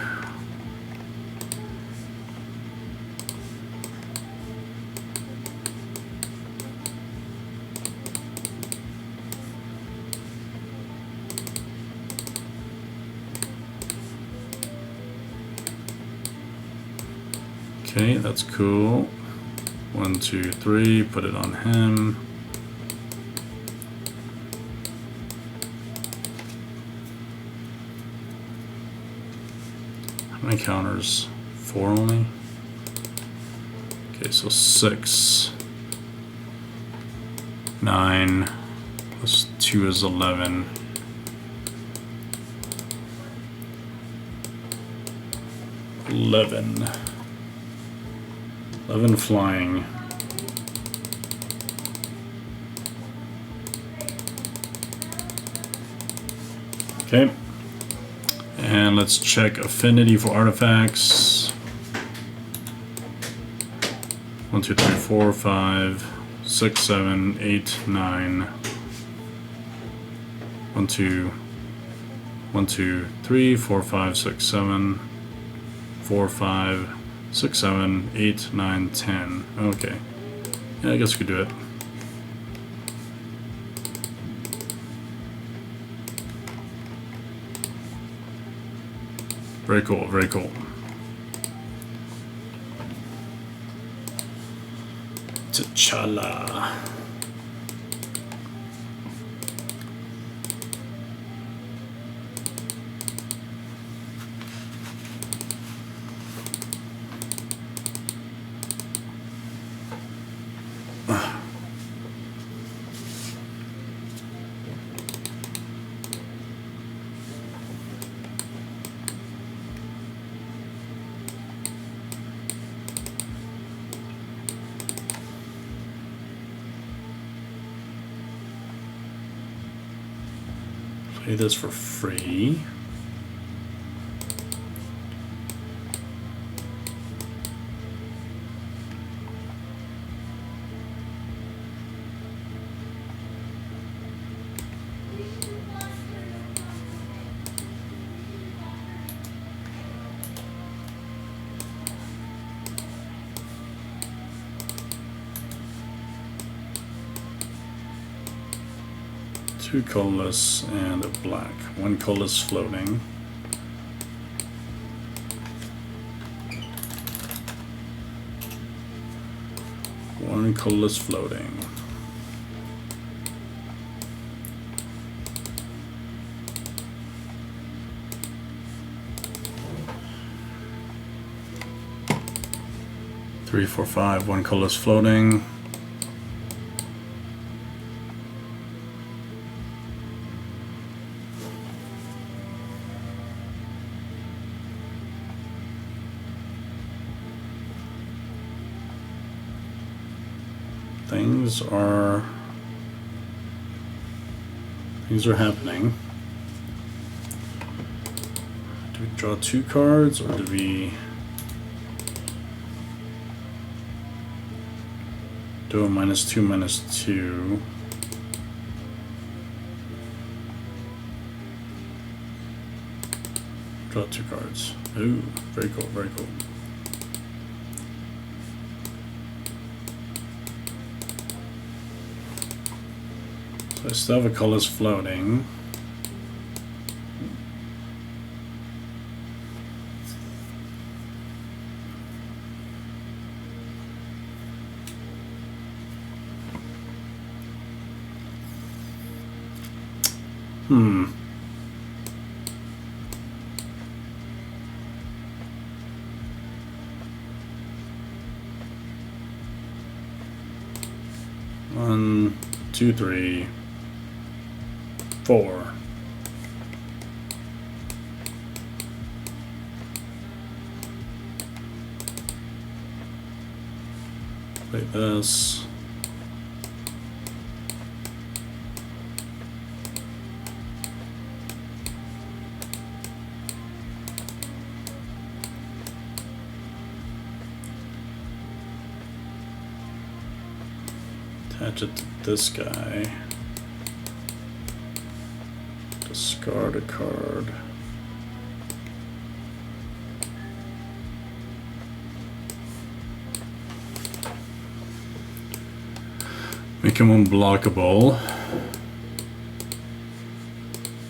okay, that's cool. 1, 2, 3, put it on him. How many counters? 4 only? Okay, so 6. 9 plus 2 is 11. 11 flying. Okay. And let's check affinity for artifacts. 1, 2, 3, 4, 5, 6, 7, 8, 9. 1, 2, 1, 2, 3, 4, 5, 6, 7, 4, 5, 6, 7, 8, 9, 10. Okay. Yeah, I guess we could do it. Very cool, very cool. T'Challa. Play this for free. Two colorless and a black. One colorless floating. One colorless floating. Three, four, five. One colorless floating. Things are happening. Do we draw two cards, or do we do a -2, -2? Draw two cards. Ooh, very cool, very cool. I still have a colors floating. One, two, three, 4. Play this. Attach it to this guy. Discard a card. Make him unblockable.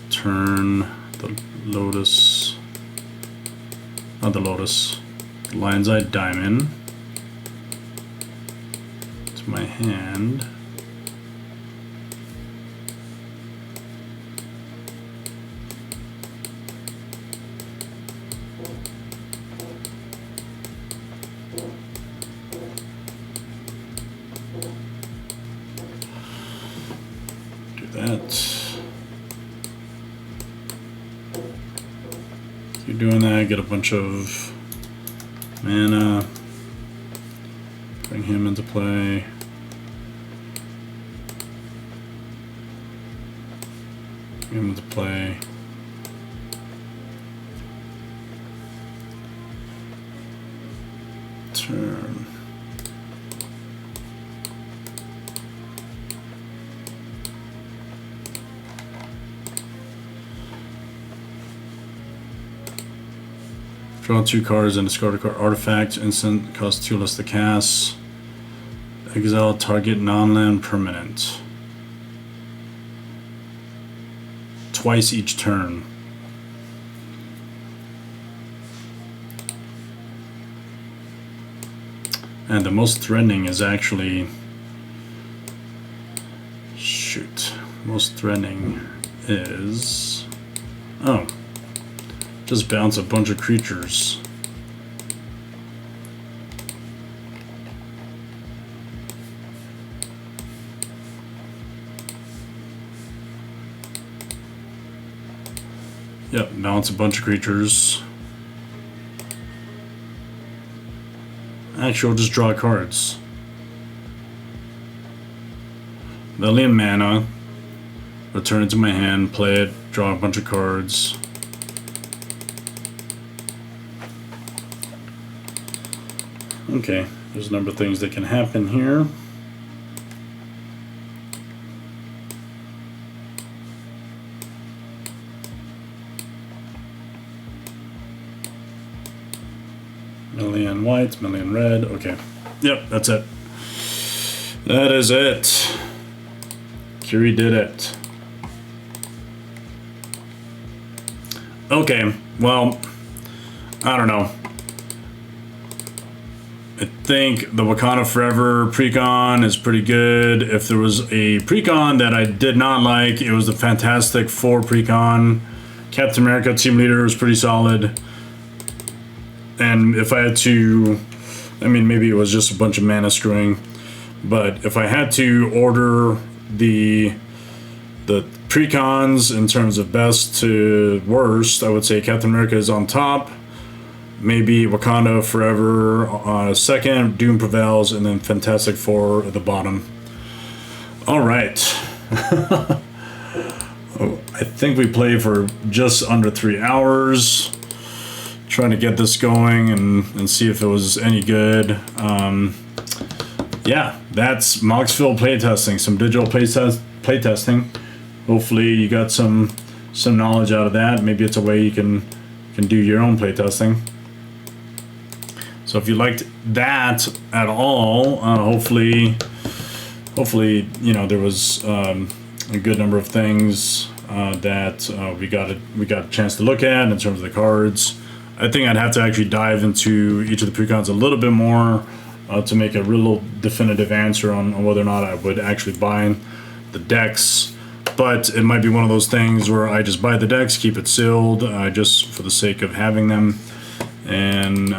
Turn the Lotus, not the Lotus, the Lion's Eye Diamond to my hand. Keep doing that, get a bunch of mana, bring him into play. Bring him into play. Turn. Draw 2 cards and discard a card. Artifact, instant, cost 2 less to cast. Exile target non-land permanent. Twice each turn. And the most threatening is actually... Shoot. Most threatening is... Oh. Just bounce a bunch of creatures. Yep, bounce a bunch of creatures. Actually, we'll just draw cards. $1,000,000 mana. Return it to my hand, play it, draw a bunch of cards. Okay, there's a number of things that can happen here. $1,000,000 white, $1,000,000 red. Okay. Yep, that's it. That is it. Curie did it. Okay, well, I don't know. I think the Wakanda Forever precon is pretty good. If there was a precon that I did not like, it was the Fantastic Four precon. Captain America Team Leader was pretty solid. And if I had to, I mean, maybe it was just a bunch of mana screwing, but if I had to order the precons in terms of best to worst, I would say Captain America is on top, maybe Wakanda Forever second, Doom Prevails, and then Fantastic Four at the bottom. All right. I think we played for just under 3 hours. Trying to get this going and see if it was any good. Yeah, that's Moxfield playtesting, some digital playtesting. Hopefully you got some knowledge out of that. Maybe it's a way you can do your own playtesting. So if you liked that at all, hopefully you know there was a good number of things that we got a chance to look at in terms of the cards. I think I'd have to actually dive into each of the precons a little bit more to make a real definitive answer on whether or not I would actually buy the decks. But it might be one of those things where I just buy the decks, keep it sealed, just for the sake of having them, and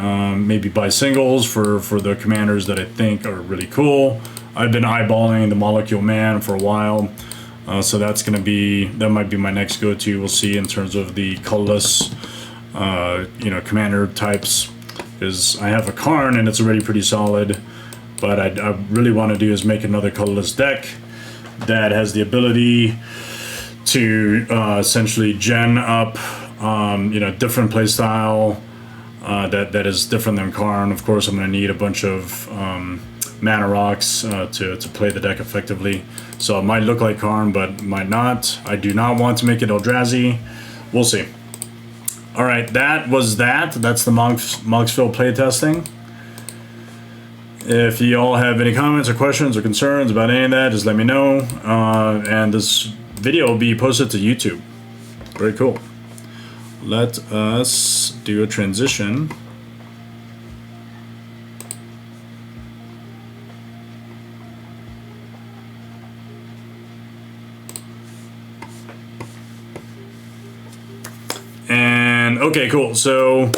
maybe buy singles for the commanders that I think are really cool. I've been eyeballing the Molecule Man for a while, so that might be my next go-to. We'll see in terms of the colorless commander types, because I have a Karn and it's already pretty solid, but I really want to do is make another colorless deck that has the ability to essentially gen up different play style that is different than Karn. Of course, I'm going to need a bunch of mana rocks to play the deck effectively, so it might look like Karn but might not. I do not want to make it Eldrazi. We'll see. Alright, that's the Moxfield playtesting. If you all have any comments or questions or concerns about any of that, just let me know. And this video will be posted to YouTube. Very cool. Let us do a transition. Okay, cool. So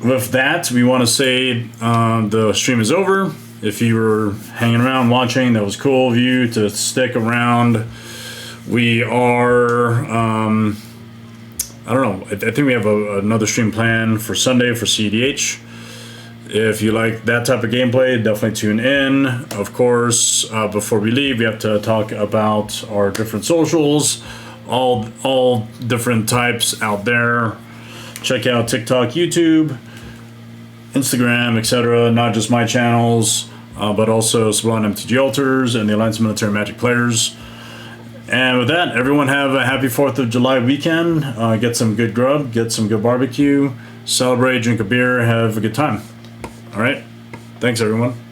with that, we want to say the stream is over. If you were hanging around watching, that was cool of you to stick around. We are, I don't know, I think we have another stream planned for Sunday for CDH. If you like that type of gameplay, definitely tune in. Of course, before we leave, we have to talk about our different socials. All different types out there. Check out TikTok, YouTube, Instagram, etc. Not just my channels, but also Sublime MTG Alters and the Alliance Military Magic Players. And with that, everyone have a happy 4th of July weekend. Get some good grub, get some good barbecue, celebrate, drink a beer, have a good time. All right. Thanks, everyone.